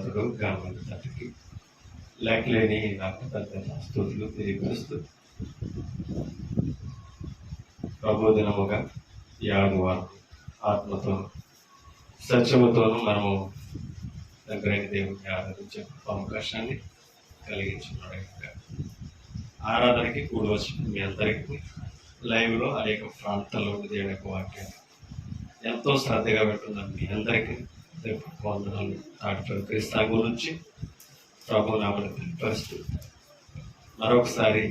సర్వోన్నతుడు ఘనమైనకి లేకలేని నాకు పెద్ద స్తుతులు తెలియపరుస్తూ ప్రబోధనముగా ఈ ఆదివారం ఆత్మతో సత్యముతోనూ మనము దగ్గరైన దేవుడిని ఆరాధించే అవకాశాన్ని కలిగించున్నాడు. ఆరాధనకి కూడి వచ్చిన మీ అందరికీ లైవ్లో అనేక ప్రాంతాల్లో ఉంది దేవుని యొక్క వాక్యాన్ని ఎంతో శ్రద్ధగా పెట్టున్నాను. మీ అందరికీ వందనాలు. డాక్టర్ క్రీస్తు గురించి ప్రభు నామని తెలియపరుస్తూ మరొకసారి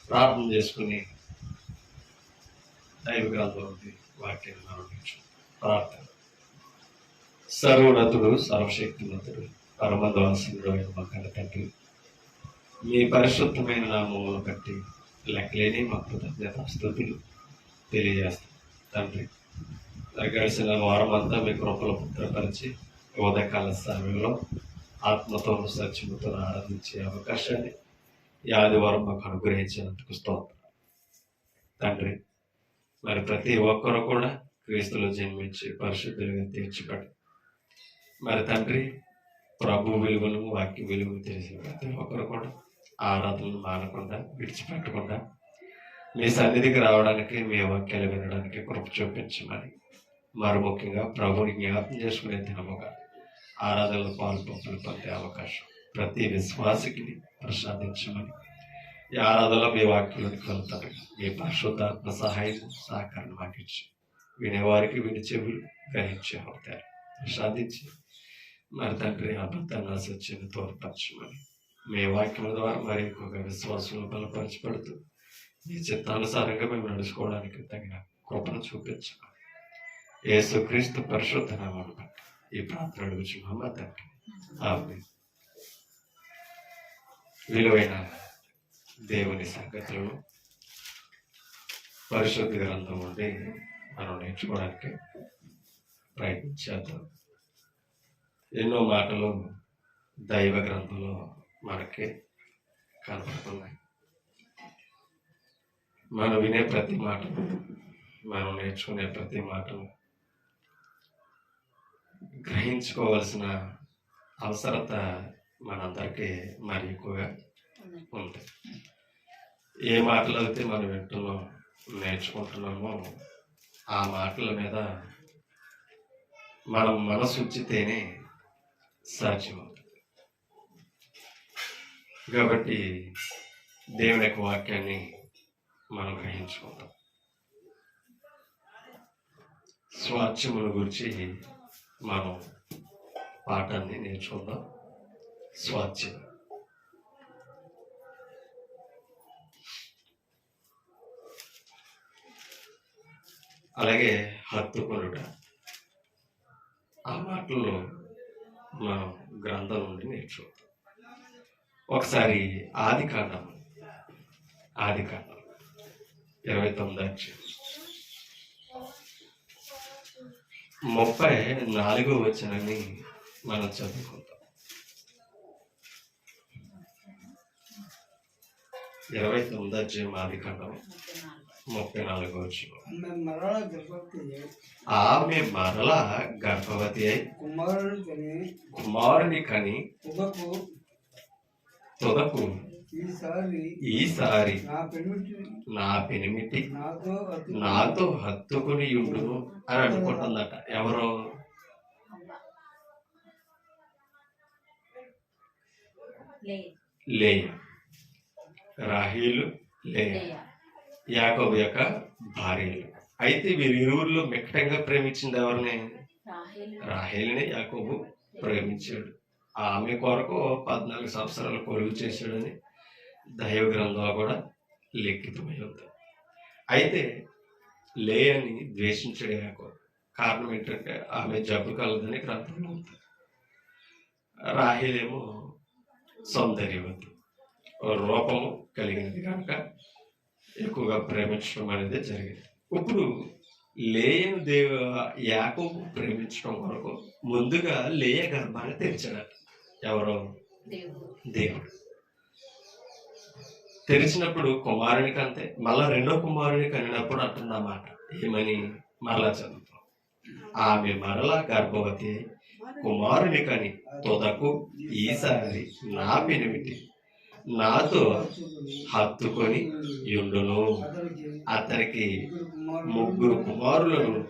ప్రార్థన చేసుకుని దైవ గ్రంథం ఉంది వాక్యాన్ని ఆరంభించు. ప్రార్థన. సర్వోన్నతుడు సర్వశక్తివంతుడు పరమదవాసనుడు అయిన మా కన్న తండ్రి, మీ పరిశుద్ధమైన నామమును బట్టి లెక్కలేని మా కృతజ్ఞతాస్తుతులు తెలియజేస్తాం తండ్రి. గడిచిన వారం అంతా మీ కృపలో పుత్రపరిచి ఉదయకాల సమయంలో ఆత్మతో సత్యముతో ఆరాధించే అవకాశాన్ని ఈ ఆదివారం మాకు అనుగ్రహించినందుకు స్తోత్రం తండ్రి. మరి ప్రతి ఒక్కరు కూడా క్రీస్తులో జన్మించి పరిశుద్ధులుగా తీర్చిపడి మరి తండ్రి ప్రభు విలువలు వాక్య విలువలు తెలిసిన ప్రతి ఒక్కరు కూడా ఆరాధనలు మానకుండా విడిచిపెట్టకుండా మీ సన్నిధికి రావడానికి మీ వాక్యాలు వినడానికి కృప చూపించమని మరి ముఖ్యంగా ప్రభుని జ్ఞాపకం చేసుకునే దినముగా ఆరాధనలు పాల్పొప్పులు పొందే అవకాశం ప్రతి విశ్వాసికి ప్రసాదించమని ఈ ఆరాధనలో మీ వాక్యాలకు వెళ్తారు. మీ పరిశుద్ధాత్మ సహాయం సహకారం మాకు ఇచ్చి వినేవారికి విని చెవులు గ్రహించే అవుతారు ప్రసాదించి మరి తండ్రి అబద్ధాన్ని సత్యాన్ని తోడ్పరచమని మీ వాక్యం ద్వారా మరి ఎక్కువగా విశ్వాసంలో బలపరచబడుతూ మీ చిత్తానుసారంగా మేము నడుచుకోవడానికి తగిన కృపను చూపించమని యేసుక్రీస్తు పరిశుద్ధ నామమున బట్టి ఈ ప్రార్థన అడుగుచున్నాము తండ్రి. ఆమేన్. విలువైన దేవుని సంగతులను పరిశుద్ధ గ్రంథం నుండి మనం నేర్చుకోవడానికి ప్రయత్నించేద్దాం. ఎన్నో మాటలు దైవ గ్రంథంలో మనకి కనపడుతున్నాయి. మనం వినే ప్రతి మాట, మనం నేర్చుకునే ప్రతి మాటను గ్రహించుకోవాల్సిన అవసరత మనందరికీ మరి ఎక్కువగా ఉంది. ఏ మాటలు అయితే మనం వింటున్నాం నేర్చుకుంటున్నామో ఆ మాటల మీద మనం మనసు ఉంచితేనే సాధ్యమవుతుంది. కాబట్టి దేవుని యొక్క వాక్యాన్ని మనం గ్రహించుకుంటాం. స్వాచ్ఛముల గురించి మనం పాఠాన్ని నేర్చుకుందాం. స్వాచ్ఛం అలాగే హత్తుకొనుట, ఆ మాటల్లో మనం గ్రంథం నుండి నేర్చుకుంటాం. ఒకసారి ఆదికాండం 29వ అధ్యాయం 34వ వచనాన్ని మనం చదువుకుంటాం. 29వ అధ్యాయం ఆదికాండం 34వ వచనం. ఆమె మరలా గర్భవతి అయి కుమారుని కని తుదకు ఈసారి నా పెనిమిటి నాతో హత్తుకుని ఉండును అని అనుకుంటుందట. ఎవరో లేయా, రాహేలు, లేయా యాకోబు యొక్క భార్యలు. అయితే వీరిరువురిలో మిక్కటంగా ప్రేమించింది ఎవరిని? రాహేలుని యాకోబు ప్రేమించాడు. ఆమె కొరకు 14 సంవత్సరాలు కొలువు చేశాడని దైవ గ్రంథంలో కూడా లిఖితమై ఉంది. అయితే లేయని ద్వేషించడే యాకోబు. కారణం ఏంటంటే ఆమె జబ్బు కలదని గ్రంథంలో ఉంది. రాహేలేమో సౌందర్యవతి, రూపము కలిగినది కనుక ఎక్కువగా ప్రేమించడం అనేది జరిగింది. ఇప్పుడు లేయను యాకోబు ప్రేమించడం కొరకు ముందుగా లేయ గర్భాన్ని తెరిచాడట. ఎవరో? దేవుడు. తెరిచినప్పుడు కుమారునికి అంతే. మళ్ళా రెండో కుమారుని కనినప్పుడు అంటున్నమాట ఏమని? మరలా చదువుతాం. ఆమె మరలా గర్భవతి కుమారుని కని తుదకు ఈసారి నా పెనిమిటి నాతో హత్తుకొని యుండును. అతనికి ముగ్గురు కుమారులను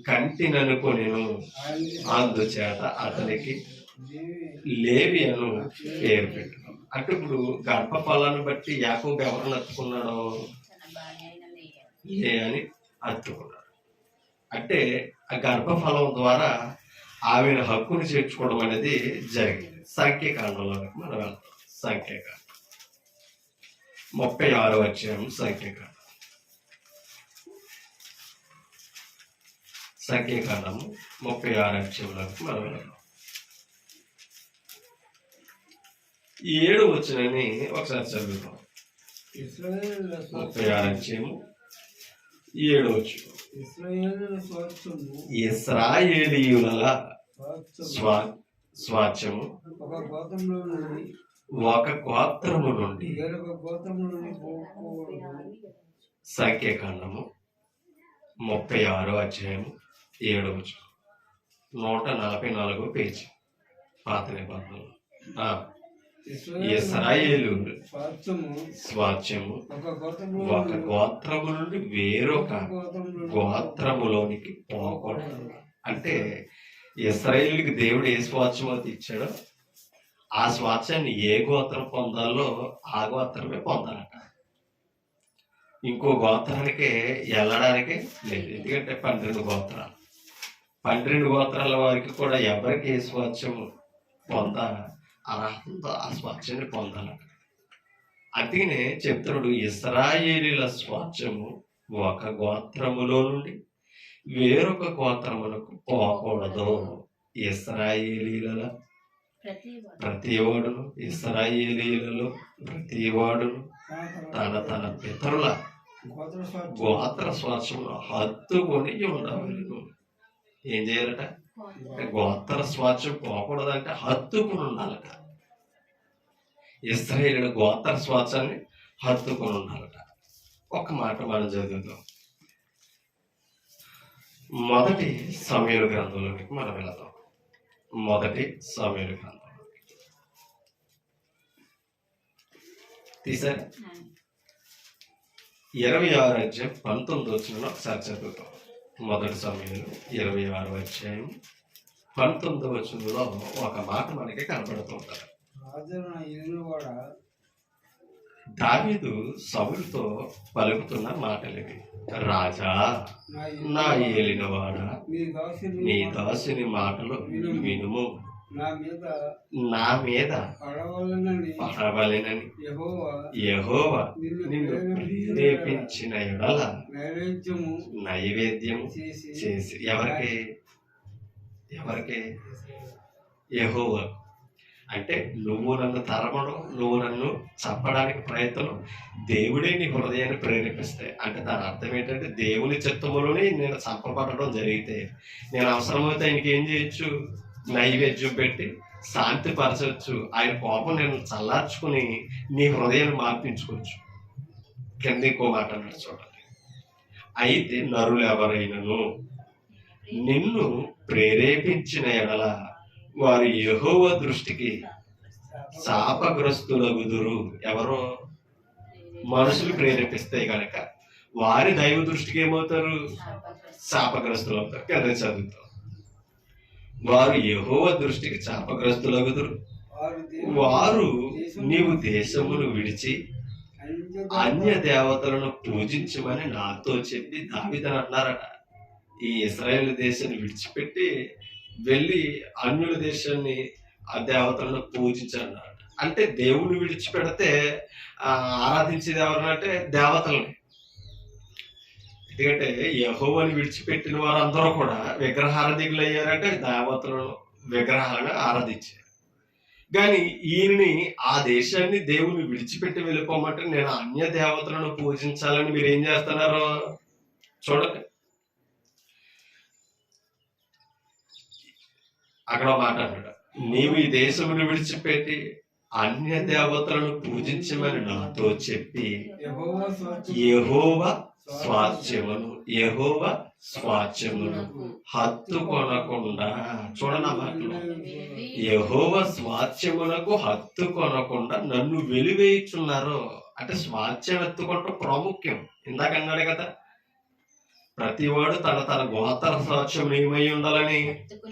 కంటిననుకొనెను. అందుచేత అతనికి లేవి అను పేరు పెట్టు. అంటే ఇప్పుడు గర్భఫలాన్ని బట్టి యాకోబు ఎవరిని హత్తుకున్నాడు? లే అని హత్తుకున్నాడు. అంటే ఆ గర్భఫలం ద్వారా ఆమెను హక్కును చేర్చుకోవడం అనేది జరిగింది. సంఖ్యాకాండంలోకి మనం వెళ్తాం. సంఖ్యాకాండం 36వ అధ్యాయం. సంఖ్యాకాండము 36 అధ్యాయంలోకి మనం వెళ్తాం. 7 వచనాన్ని ఒకసారి చదువుతాం. 36 అధ్యాయము 7 వచనం. ఇశ్రాయేలీయుల స్వాస్థ్యము ఒక గోత్రము నుండి. సంఖ్యాకాండము 36వ అధ్యాయము 7వ వచనం. 144 పేజీ పాత నిబంధనలు. ఇశ్రాయేలు స్వాస్థ్యము ఒక గోత్రము నుండి వేరొక గోత్రములోనికి పోకూడదు. అంటే ఇశ్రాయేలుకి దేవుడు ఏ స్వాస్థ్యం అయితే ఇచ్చాడో ఆ స్వాస్థ్యాన్ని ఏ గోత్రం పొందాలో ఆ గోత్రమే పొందాలట. ఇంకో గోత్రానికి వెళ్ళడానికే లేదు. ఎందుకంటే 12 గోత్రాల వారికి కూడా ఎవరికి ఏ స్వాస్థ్యం అర్హత ఆ స్వాస్థ్యాన్ని పొందాలట. అందుకనే చెప్తున్నాడు, ఇశ్రాయేలీల స్వాస్థ్యము ఒక గోత్రములో నుండి వేరొక గోత్రములకు పోకూడదు. ఇశ్రాయేలీల ప్రతివాడును ఇశ్రాయేలీలలో ప్రతివాడును తన పితరుల గోత్ర స్వాస్థ్యమును హత్తుకొని ఉండవలెను. ఏం చేయాలట? గోత్ర స్వాస్థ్యం పోకూడదంటే హత్తుకుని ఉండాలట. ఇశ్రాయేలు గోత్ర స్వాస్థ్యాన్ని హత్తుకుని ఉండాలట. ఒక మాట మనం చదువుతాం. మొదటి సమూయేలు గ్రంథంలోకి మనం వెళదాం. మొదటి సమూయేలు గ్రంథం తీసారు. 26 అధ్యాయం 19 వచనంలో ఒకసారి చదువుతాం. మొదటి సమూయేలు 26వ అధ్యాయం 19వ వచనంలో ఒక మాట మనకి కనపడుతుంటారు. దావీదు సౌలుతో పలుకుతున్న మాటలివి. రాజా, నా ఏలినవాడా, నీ దాసుని మాటలు వినుము. నా మీద పడవలెనని యెహోవా నిన్ను ప్రేరేపించిన ఎడల నైవేద్యం చేసి. ఎవరికి? యెహోవా. అంటే నువ్వు నన్ను తరమడం, నువ్వు నన్ను చంపడానికి ప్రయత్నం దేవుడే నీ హృదయాన్ని ప్రేరేపిస్తాయి. అంటే దాని అర్థం ఏంటంటే దేవుని చిత్తములోనే నేను చంపబడడం జరిగితే నేను అవసరమైతే ఆయనకి ఏం చేయొచ్చు? నైవేద్యం పెట్టి శాంతిపరచవచ్చు. ఆయన కోపం నేను చల్లార్చుకుని నీ హృదయాన్ని మార్పించుకోవచ్చు. కింద ఇంకో మాట అన్నాడు చూడండి. అయితే నరులు ఎవరైనను నిన్ను ప్రేరేపించిన ఎడల వారు యెహోవా దృష్టికి శాపగ్రస్తులగుదురు. ఎవరో మనుషులు ప్రేరేపిస్తే గనక వారి దైవ దృష్టికి ఏమవుతారు? శాపగ్రస్తులు అవుతారు. కింద చదువుతాం. వారు యెహోవా దృష్టికి శాపగ్రస్తులగుదురు. వారు నీవు దేశమును విడిచి అన్య దేవతలను పూజించమని నాతో చెప్పి దావీదుని అన్నారట. ఈ ఇశ్రాయేలు దేశాన్ని విడిచిపెట్టి వెళ్ళి అన్యుల దేశాన్ని ఆ దేవతలను పూజించారన్నారట. అంటే దేవుని విడిచిపెడితే ఆరాధించేది ఎవరనంటే దేవతలని. ఎందుకంటే యెహోవాని విడిచిపెట్టిన వారందరూ కూడా విగ్రహారాధికులు అయ్యారంటే దేవతలను విగ్రహాలను ఆరాధించారు. కానీ ఈయన్ని ఆ దేశాన్ని దేవుని విడిచిపెట్టి వెళ్ళిపోమంటే నేను అన్య దేవతలను పూజించాలని మీరు ఏం చేస్తున్నారు చూడండి. అక్కడ మాట అన్నాడు, నీవు ఈ దేశమును విడిచిపెట్టి అన్య దేవతలను పూజించమని నాతో చెప్పి యెహోవా స్వాస్థ్యమును, యెహోవా స్వాస్థ్యమును హత్తుకొనకుండా. చూడండి ఆ మాటలు, యెహోవా స్వాస్థ్యమునకు హత్తుకొనకుండా నన్ను వెలివేయుచున్నారు. అంటే స్వాస్థ్యం ఎత్తుకోవటం ప్రాముఖ్యం. ఇందాక అన్నాడు కదా, ప్రతివాడు తన తన గోత్ర స్వాస్థ్యం ఏమై ఉండాలని,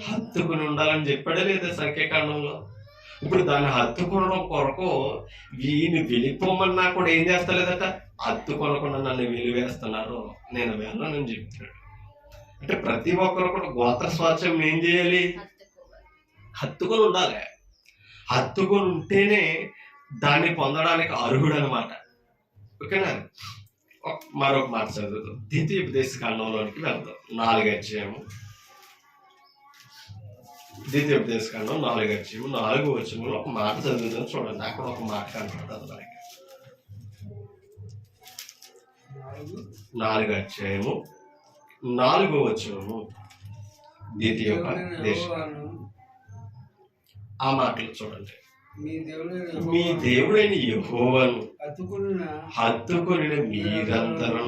హత్తుకుని ఉండాలని చెప్పాడే లేదా సంఖ్యాకాండంలో. ఇప్పుడు దాన్ని హత్తుకోవడం కొరకు వీని వెళ్ళిపోమన్నా కూడా ఏం చేస్తలేదట, హత్తుకొనకుండా నన్ను వెలివేస్తున్నారు, నేను వెళ్ళనని చెప్తున్నాడు. అంటే ప్రతి ఒక్కరు కూడా గోత్ర స్వాస్థ్యం ఏం చేయాలి, హత్తుకొని ఉండాలి. హత్తుకొని ఉంటేనే దాన్ని పొందడానికి అర్హుడు అనమాట. ఓకేనా? మరొక మాట చదువుతాం, ద్వితీయోపదేశకాండంలోనికి వెళ్తాం. 4వ అధ్యాయము, ద్వితీయోపదేశకాండం 4వ అధ్యాయము 4వ వచనంలో ఒక మాట చదువుతాం. చూడండి, అక్కడ ఒక మాట కనపడుతుంది మనకి. 4వ అధ్యాయము 4వ వచనము, ద్వితీయోపదేశకాండం. ఆ మాటలు చూడండి, మీ దేవుడైన యెహోవాను హత్తుకొనిన మీరందరూ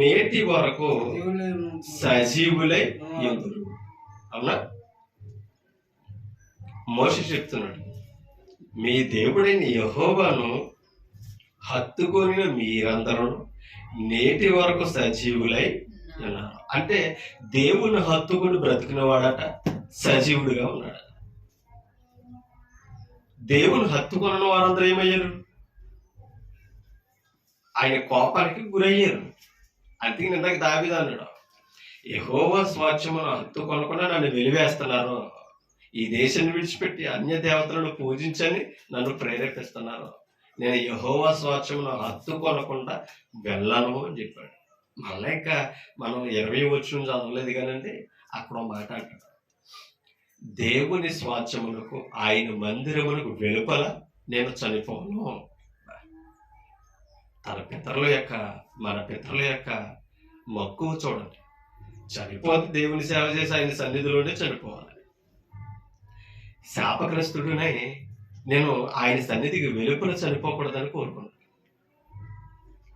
నేటి వరకు సజీవులై ఎందురు. అవునా? మోషే చెప్తున్నాడు, మీ దేవుడైన యెహోవాను హత్తుకొనిన మీరందరూ నేటి వరకు సజీవులై ఉన్నారు. అంటే దేవుని హత్తుకుని బ్రతికిన వాడట సజీవుడిగా ఉన్నాడు. దేవుని హత్తుకొన్న వారందరూ ఏమయ్యారు, ఆయన కోపానికి గురయ్యారు. అందుకే ఇందాక దావీదు అన్నాడు, యెహోవా స్వాస్థ్యమును హత్తుకొనకుండా నన్ను వెలివేస్తున్నారు, ఈ దేశాన్ని విడిచిపెట్టి అన్య దేవతలను పూజించని నన్ను ప్రేరేపిస్తున్నారు, నేను యెహోవా స్వాస్థ్యమును హత్తుకొనకుండా వెళ్ళను అని చెప్పాడు. మళ్ళీ ఇంకా మనం 20వ వచనం చదవలేదు కానండి, అక్కడ మాట అంటాడు, దేవుని స్వాస్థ్యములకు ఆయన మందిరములకు వెలుపల నేను చనిపోను. మన పితరుల యొక్క మక్కువ చూడండి, చనిపోతే దేవుని సేవ చేసి ఆయన సన్నిధిలోనే చనిపోవాలి. శాపగ్రస్తుడినే నేను ఆయన సన్నిధికి వెలుపల చనిపోకూడదని కోరుకున్నాను.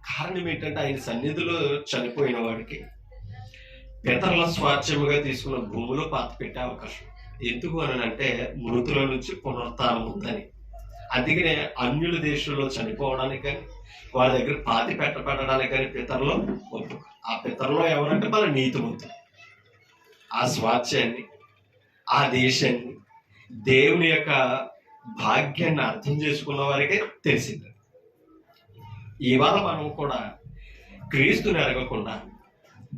కారణం ఏంటంటే ఆయన సన్నిధిలో చనిపోయిన వాడికి పితరుల స్వాస్థ్యముగా తీసుకున్న భూములు పాత పెట్టే అవకాశం. ఎందుకు అని అంటే మృతుల నుంచి పునరుత్థానం ఉందని. అందుకనే అన్యుల దేశంలో చనిపోవడానికి కానీ వాళ్ళ దగ్గర పాతి పెట్టబడడానికి కానీ పితరులో ఒప్పుకో. ఆ పితరులో ఎవరంటే మన నీతిమంతులు. ఆ స్వాస్థ్యాన్ని, ఆ దేశాన్ని, దేవుని యొక్క భాగ్యాన్ని అర్థం చేసుకున్న వారికే తెలిసింది. ఇవాళ మనం కూడా క్రీస్తుని ఎరగకుండా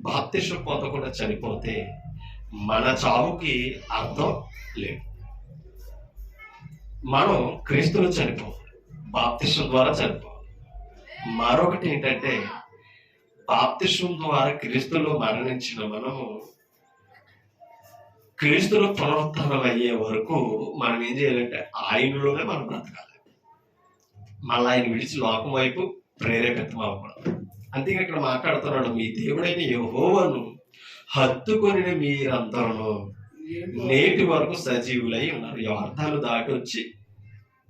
బాప్తిసం పొందకుండా చనిపోతే మన చావుకి అర్థం లేదు. మనం క్రీస్తులో చనిపోవాలి, బాప్తిసం ద్వారా చనిపోవాలి. మరొకటి ఏంటంటే బాప్తిసం ద్వారా క్రీస్తులో మరణించిన మనము క్రీస్తులో పునరుత్థానం అయ్యే వరకు మనం ఏం చేయాలంటే ఆయనలోనే మనం బ్రతకాలి. మళ్ళీ ఆయన విడిచి లోకం వైపు ప్రేరేపితం అవ్వకూడదు. అందుకే ఇక్కడ మాట్లాడుతున్నాడు, మీ దేవుడైన యెహోవాను హత్తుకొని మీరందరూ నేటి వరకు సజీవులై ఉన్నారు. యోర్దాను దాటి వచ్చి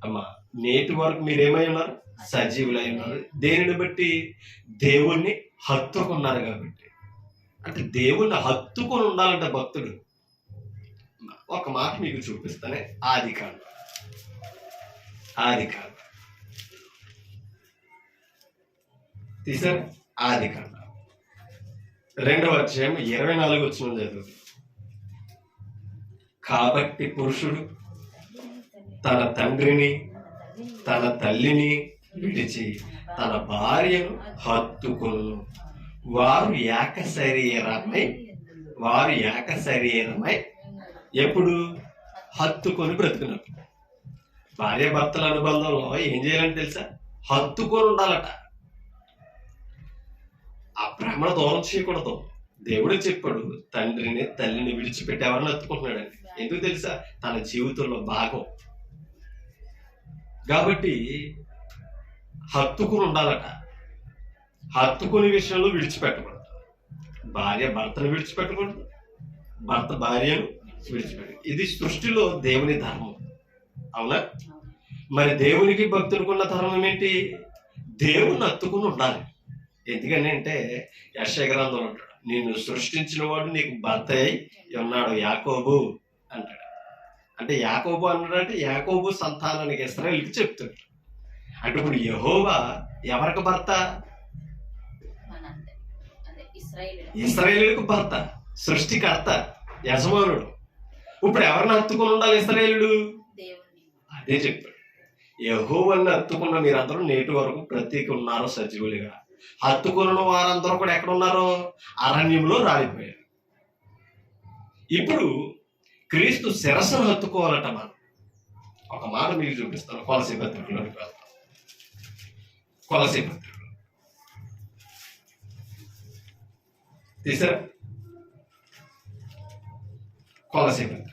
అమ్మా నేటి వరకు మీరేమై ఉన్నారు, సజీవులై ఉన్నారు. దేనిని బట్టి, దేవుణ్ణి హత్తుకున్నారు కాబట్టి. అంటే దేవుణ్ణి హత్తుకొని ఉండాలంటే భక్తుడు. ఒక మాట మీకు చూపిస్తానే, ఆదికాండం తీసారు. ఆదికాండం 2వ అధ్యాయం 24 వచనం చదువు. కాబట్టి పురుషుడు తన తండ్రిని తన తల్లిని విడిచి తన భార్యను హత్తుకొను, వారు ఏక శరీరమై ఎప్పుడు హత్తుకొని బ్రతుకున్నప్పుడు. భార్య భర్తల అనుబంధంలో ఏం చేయాలని తెలుసా, హత్తుకొని ఉండాలట. ఆ ప్రేమను దూరం చేయకూడదు. దేవుడే చెప్పాడు, తండ్రిని తల్లిని విడిచిపెట్టి ఎవరిని హత్తుకుంటున్నాడని. ఎందుకు తెలుసా, తన జీవితంలో భాగం కాబట్టి హత్తుకుని ఉండాలట. హత్తుకుని విషయంలో విడిచిపెట్టకూడదు. భార్య భర్తను విడిచిపెట్టకూడదు, భర్త భార్యను విడిచిపెట్టు. ఇది సృష్టిలో దేవుని ధర్మం. అవునా? మరి దేవునికి భక్తులకు ఉన్న ధర్మం ఏంటి, దేవుణ్ణి హత్తుకుని ఉండాలి. ఎందుకని అంటే యెషయా గ్రంథంలో ఉంటాడు, నిన్ను సృష్టించిన వాడు నీకు భర్త అయి ఉన్నాడు యాకోబు అంటాడు. అంటే యాకోబు అన్నాడంటే యాకోబు సంతానానికి ఇశ్రాయేలుకి చెప్తాడు. అంటే ఇప్పుడు యెహోవా ఎవరికి భర్త? ఇశ్రాయేలుకు భర్త, సృష్టికర్త, యజమానుడు. ఇప్పుడు ఎవరిని హత్తుకుని ఉండాలి ఇశ్రాయేలుడు? అదే చెప్పాడు, యెహోవాని హత్తుకున్న మీరందరూ నేటి వరకు ప్రతికి ఉన్నారు సజీవులుగా. హత్తుకున్న వారందరూ కూడా ఎక్కడ ఉన్నారు? అరణ్యంలో రాలిపోయారు. ఇప్పుడు క్రీస్తు శిరస్సును హత్తుకోవాలట. మనం ఒక మాట మీకు చూపిస్తాను. కొలసీ పత్రికలోకి వెళ్తాం. కొలసీ పత్రిక తీసారా? కొలసీ పత్రిక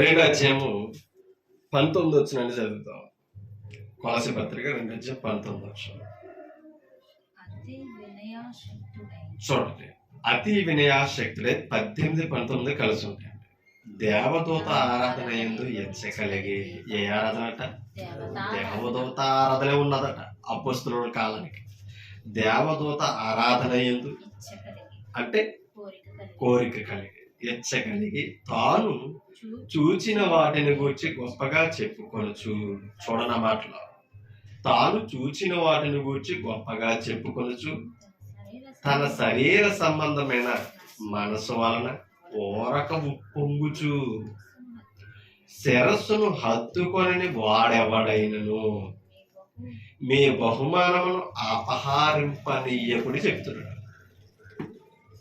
2వ అధ్యాయము 19 వచ్చినండి చదువుతాం. కొలసీ పత్రిక 2వ అధ్యాయం 19 చూడండి. అతి వినయాశక్తుడే 18, 19 కలిసి ఉంటాయండి. దేవదూత ఆరాధన ఎందు కలిగి, ఏ ఆరాధన అట? దేవదూత ఆరాధనే ఉన్నదట అపొస్తలుల కాలానికి. దేవదూత ఆరాధన ఎందు అంటే కోరిక కలిగి, కలిగి తాను చూచిన వాటిని గురించి గొప్పగా చెప్పుకొనొచ్చు. చూడన మాటలో తాను చూచిన వాటిని గురించి గొప్పగా చెప్పుకొనొచ్చు, తన శరీర సంబంధమైన మనసు వలన ఓరక ఉప్పొంగుచు, శిరస్సును హత్తుకొని వాడెవడైనను మీ బహుమానమును అపహరింపనీయకుడి చెప్తున్నాడు.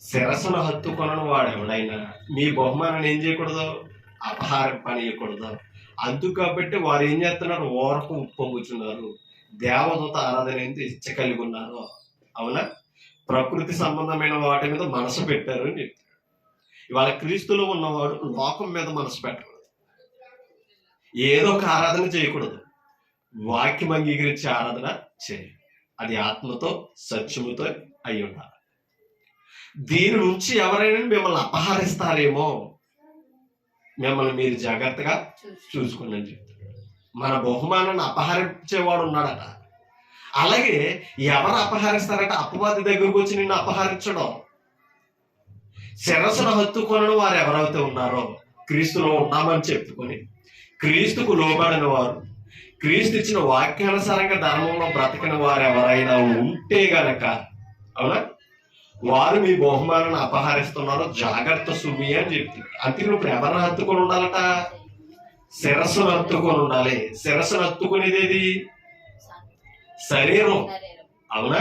శిరస్సును హత్తుకొనను వాడెవడైనా మీ బహుమానాన్ని ఏం చేయకూడదు? అపహరింపనీయకూడదు. అందుకు కాబట్టి వారు ఏం చేస్తున్నారు? ఓరకు ఉప్పొంగుచున్నారు. దేవదూత ఆరాధన ఏంటి ఇచ్చ కలిగి ఉన్నారు. అవునా? ప్రకృతి సంబంధమైన వాటి మీద మనసు పెట్టారు అని చెప్తారు. ఇవాళ క్రీస్తులో ఉన్నవాడు లోకం మీద మనసు పెట్టకూడదు. ఏదో ఒక ఆరాధన చేయకూడదు. వాక్యం అంగీకరించే ఆరాధన చేయాలి. అది ఆత్మతో సత్యముతో అయి ఉండాలి. దీని నుంచి ఎవరైనా మిమ్మల్ని అపహరిస్తారేమో, మిమ్మల్ని మీరు జాగ్రత్తగా చూసుకోండి అని చెప్తారు. మన బహుమానాన్ని అపహరించేవాడు ఉన్నాడట. అలాగే ఎవరు అపహరిస్తారట? అపవాది దగ్గరకు వచ్చి నిన్ను అపహరించడం. శిరస్సును హత్తుకొనడం వారు ఎవరైతే ఉన్నారో, క్రీస్తులో ఉన్నామని చెప్పుకొని క్రీస్తుకు లోబడిన వారు, క్రీస్తు ఇచ్చిన వాక్యానుసారంగా ధర్మంలో బ్రతకని వారు ఎవరైనా ఉంటే గనక, అవునా, వారు మీ బహుమానాన్ని అపహరిస్తున్నారు, జాగ్రత్త సుమి అని చెప్తున్నారు. అందుకని ఇప్పుడు ఎవరిని హత్తుకొని ఉండాలట? శిరస్సును హత్తుకొని ఉండాలి. శిరస్సును హత్తుకునేది శరీరం. అవునా?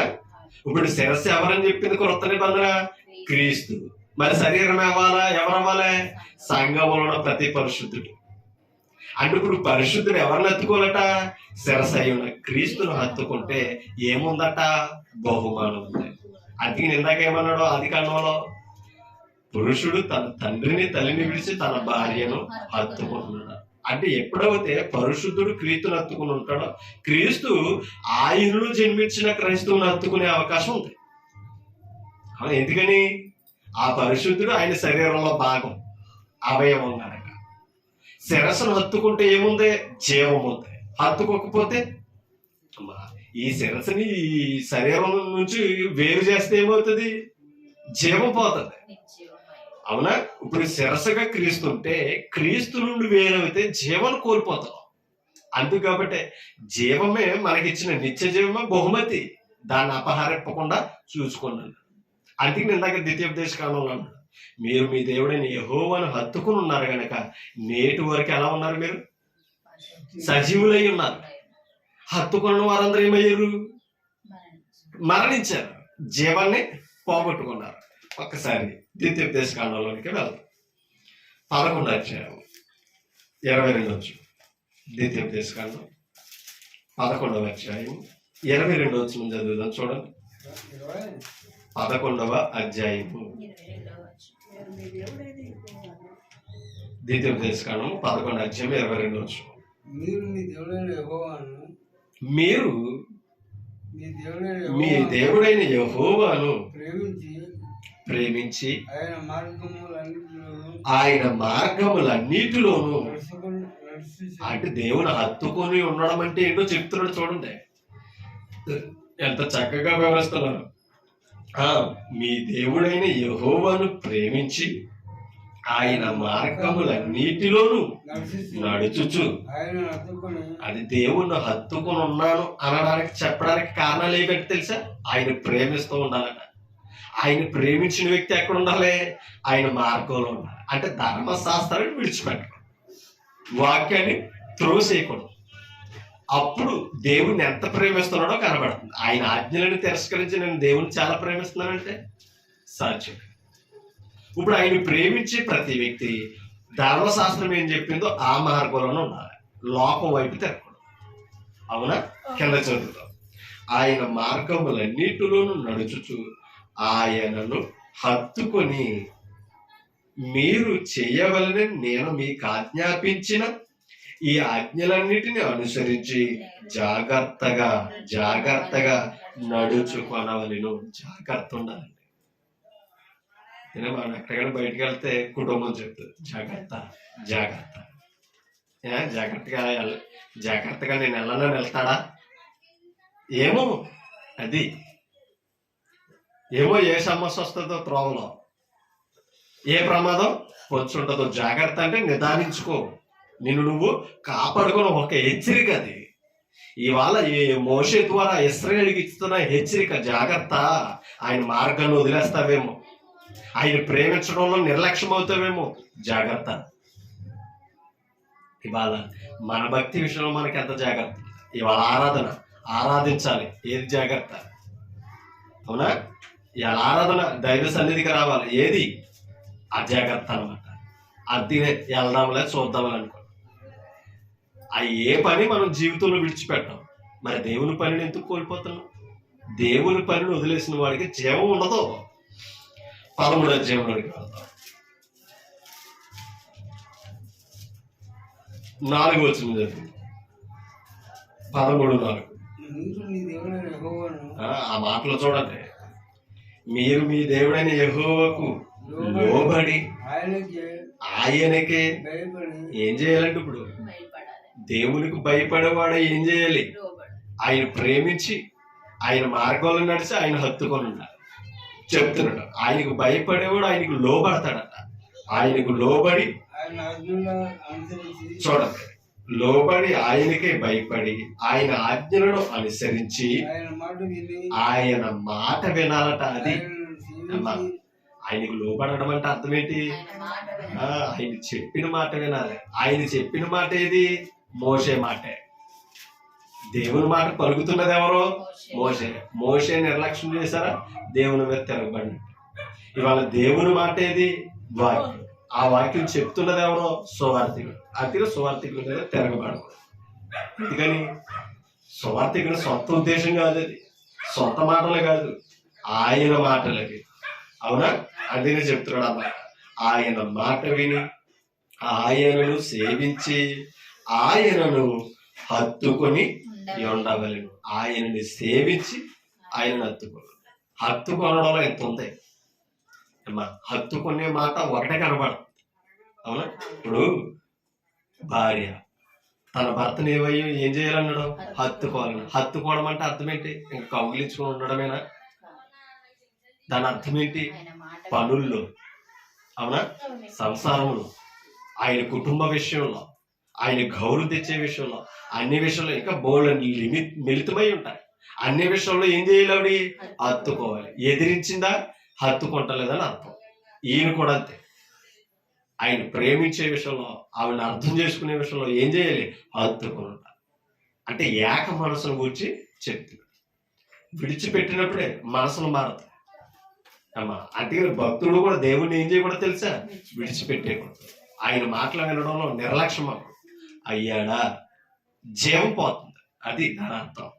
ఇప్పుడు శిరస్సు ఎవరని చెప్పింది క్రొత్త నిబంధన? క్రీస్తు. మరి శరీరం ఎవరవ్వాలి? సంఘములో ప్రతి పరిశుద్ధుడు. అంటే ఇప్పుడు పరిశుద్ధుడు ఎవరిని హత్తుకోవాలట? శిరస్సు అయి ఉన్న క్రీస్తును హత్తుకుంటే ఏముందట? బహుమానం ఉంది. అందుకే ఇందాక ఏమన్నాడు ఆది కాండంలో? పురుషుడు తన తండ్రిని తల్లిని విడిచి తన భార్యను హత్తుకుంటున్నాడు. అంటే ఎప్పుడైతే పరిశుద్ధుడు క్రీస్తుని హత్తుకుని ఉంటాడో, క్రీస్తు ఆయనలో జన్మించిన క్రైస్తవుని హత్తుకునే అవకాశం ఉంది. ఎందుకని? ఆ పరిశుద్ధుడు ఆయన శరీరంలో భాగం, అవయవం కనుక. శిరస్సును హత్తుకుంటే ఏముంది? జీవం ఉంది. హత్తుకోకపోతే ఈ శిరస్సుని ఈ శరీరం నుంచి వేరు చేస్తే ఏమవుతుంది? జీవం పోతుంది. అవునా? ఇప్పుడు శిరస్సుగా క్రీస్తు ఉంటే, క్రీస్తు నుండి వేరైతే జీవం కోల్పోతాం. అందుకు కాబట్టి జీవమే మనకిచ్చిన నిత్య జీవమే బహుమతి. దాన్ని అపహరింపకుండా చూసుకున్నాను. అందుకే ఇందాక ద్వితీయోపదేశ కాలంలో అన్నాడు, మీరు మీ దేవుడైన యెహోవాను హత్తుకుని ఉన్నారు కనుక నేటి వరకు ఎలా ఉన్నారు? మీరు సజీవులై ఉన్నారు. హత్తుకున్న వారందరూ ఏమయ్యారు? మరణించారు, జీవాన్ని పోగొట్టుకున్నారు. ఒక్కసారి ద్వితీయోపదేశ కాండంలోనికి వెళ్దాం. 11వ అధ్యాయం 22 ద్వితీయోపదేశ కాండం 11వ అధ్యాయం 22 చదువుదాం. చూడండి. 11వ అధ్యాయము ద్వితీయోపదేశ కాండం 11వ అధ్యాయం 22. మీరు మీ దేవుడైన యెహోవాను ప్రేమించి ఆయన మార్గములన్నిటిలోనూ, అంటే దేవుని హత్తుకొని ఉండడం అంటే ఏంటో చెప్తున్నాడు. చూడండి, ఎంత చక్కగా వివరిస్తున్నారు. ఆ మీ దేవుడైన యెహోవాను ప్రేమించి ఆయన మార్గములన్నిటిలోనూ నడుచుచు, అది దేవుణ్ణి హత్తుకొని ఉన్నాను అనడానికి చెప్పడానికి కారణాలు ఏమిటి తెలుసా? ఆయన ప్రేమిస్తూ ఉండాలట. ఆయన ప్రేమించిన వ్యక్తి ఎక్కడ ఉండాలి? ఆయన మార్గంలో ఉండాలి. అంటే ధర్మశాస్త్రాన్ని విడిచిపెట్టకూడదు, వాక్యాన్ని త్రోసేయకూడదు. అప్పుడు దేవుణ్ణి ఎంత ప్రేమిస్తున్నాడో కనబడుతుంది. ఆయన ఆజ్ఞలను తిరస్కరించి నేను దేవుని చాలా ప్రేమిస్తున్నానంటే సాధ్యం. ఇప్పుడు ఆయన ప్రేమించే ప్రతి వ్యక్తి ధర్మశాస్త్రం ఏం చెప్పిందో ఆ మార్గంలోనే ఉండాలి, లోకం వైపు తిరగకూడదు. అవునా? కింద చదువుతాం, ఆయన మార్గములన్నిటిలోనూ నడుచుచు ఆయనను హత్తుకొని మీరు చేయవలని నేను మీకు ఆజ్ఞాపించిన ఈ ఆజ్ఞలన్నిటిని అనుసరించి జాగ్రత్తగా నడుచుకొనవలెను. జాగ్రత్త ఉండాలండి. మనం ఎక్కడికైనా బయటకు వెళ్తే కుటుంబం చెప్తుంది జాగ్రత్త. జాగ్రత్తగా నేను వెళ్ళనని వెళ్తాడా? ఏమో ఏ సమస్య వస్తుందో, త్రోవలో ఏ ప్రమాదం వచ్చుంటుందో. జాగ్రత్త అంటే నిదానించుకో, నిన్ను నువ్వు కాపాడుకుని ఒక హెచ్చరిక. అది ఇవాళ మోషే ద్వారా ఇశ్రాయేలుకి ఇస్తున్న హెచ్చరిక. జాగ్రత్త, ఆయన మార్గాన్ని వదిలేస్తావేమో, ఆయన ప్రేమించడంలో నిర్లక్ష్యం అవుతావేమో, జాగ్రత్త. ఇవాళ మన భక్తి విషయంలో మనకి ఎంత జాగ్రత్త. ఇవాళ ఆరాధించాలి, ఏది జాగ్రత్త? అవునా? ఇవాళ ఆరాధన దైవ సన్నిధికి రావాలి, ఏది అజాగ్రత్త అనమాట. అది వెళ్దాంలే చూద్దామని అనుకో. ఏ పని మనం జీవితంలో విడిచిపెట్టాం, మరి దేవుని పనిని ఎందుకు కోల్పోతున్నాం? దేవుని పనిని వదిలేసిన వాడికి జీవం ఉండదు. 13వ అధ్యాయంలోకి వెళ్తాం. 4వ వచనం జరిగింది. 13:4. ఆ మాటలు చూడండి. మీరు మీ దేవుడైన యెహోవాకు లోబడి ఆయనకే ఏం చేయాలంటే, ఇప్పుడు దేవునికి భయపడేవాడు ఏం చేయాలి? ఆయన ప్రేమించి ఆయన మార్గంలో నడిచి ఆయన హత్తుకొని ఉండాలి చెప్తున్నాడు. ఆయనకు భయపడేవాడు ఆయనకు లోబడతాడట. ఆయనకు లోబడి, చూడండి, లోబడి ఆయనకే భయపడి ఆయన ఆజ్ఞలను అనుసరించి ఆయన మాట వినాలట. అది ఆయనకు లోబడడం అంటే అర్థం ఏంటి? ఆయన చెప్పిన మాట వినాలి. ఆయన చెప్పిన మాట ఏది? మోషే మాటే. దేవుని మాట పలుకుతున్నది ఎవరో? మోషే నిర్లక్ష్యం చేశారా? దేవుని మీద తిరగబడి. ఇవాళ దేవుని మాట ఏది? వాక్యం. ఆ వాక్యం చెప్తున్నది ఎవరో? సువార్థికుడు. సువార్థికుడి మీద తిరగబడదు. ఎందుకని? సువార్థికుడు సొంత ఉద్దేశం కాదు, అది సొంత మాటలు కాదు, ఆయన మాటలు అవి. అవునా? అందుకనే చెప్తున్నాడు అన్నమాట. ఆయన మాట విని ఆయనను సేవించి ఆయనను హత్తుకొని ఉండవలెను. ఆయనని సేవించి ఆయనను హత్తుకొనడంలో ఎంత ఉంది అమ్మా. హత్తుకునే మాట ఒకటే కనబడదు. అవునా? ఇప్పుడు భార్య తన భర్తను ఏం చేయాలన్నాడు? హత్తుకోవాలని. హత్తుకోవడం అంటే అర్థం ఏంటి? ఇంకా కౌగిలించుకొని ఉండడమేనా? దాని అర్థం ఏంటి? పనుల్లో, అవునా, సంసారంలో, ఆయన కుటుంబ విషయంలో, ఆయన గౌరవం తెచ్చే విషయంలో, అన్ని విషయంలో, ఇంకా బోల్డ్ మిళితమై ఉంటాయి. అన్ని విషయంలో ఏం చేయాలి? ఆవిడ హత్తుకోవాలి. ఎదిరించిందా? హత్తుకుంటలేదని అర్థం. ఈయన కూడా అంతే. ఆయన ప్రేమించే విషయంలో, ఆవిడని అర్థం చేసుకునే విషయంలో ఏం చేయాలి? హత్తుకొని ఉంటారు. అంటే ఏక మనసును గురించి చెప్తుంది. విడిచిపెట్టినప్పుడే మనసును మారదు అమ్మా. అందుకని భక్తుడు కూడా దేవుణ్ణి ఏం చేయకూడదు తెలుసా? విడిచిపెట్టేయకూడదు. ఆయన మాటలు వినడంలో నిర్లక్ష్యం అయ్యాడా జీవం పోతుంది. అది దాని అర్థం.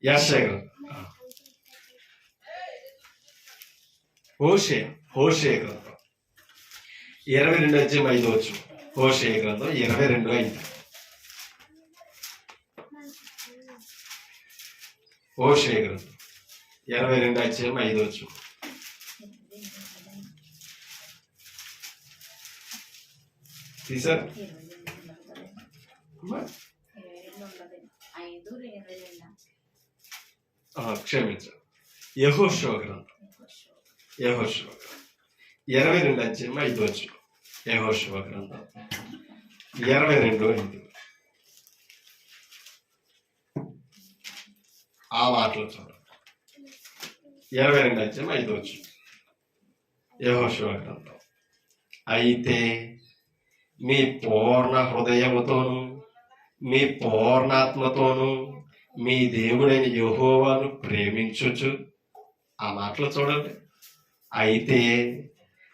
యెషయా హోషేయ గ్రంథం 22:5. హోషేయ గ్రంథం 22:5. హోషేయ గ్రంథం 22:5. తీసారు? క్షమించండి, యెహోషువ గ్రంథం 22 అధ్యాయం 5 వచనం. యెహోషువ గ్రంథం 22:5. ఆ మాటలు చూడండి. 22 అధ్యాయం 5 వచనం. యెహోషువ గ్రంథం. అయితే మీ పూర్ణ హృదయముతోను మీ పూర్ణాత్మతోను మీ దేవుడైన యెహోవాను ప్రేమించుచు. ఆ మాటలు చూడండి. అయితే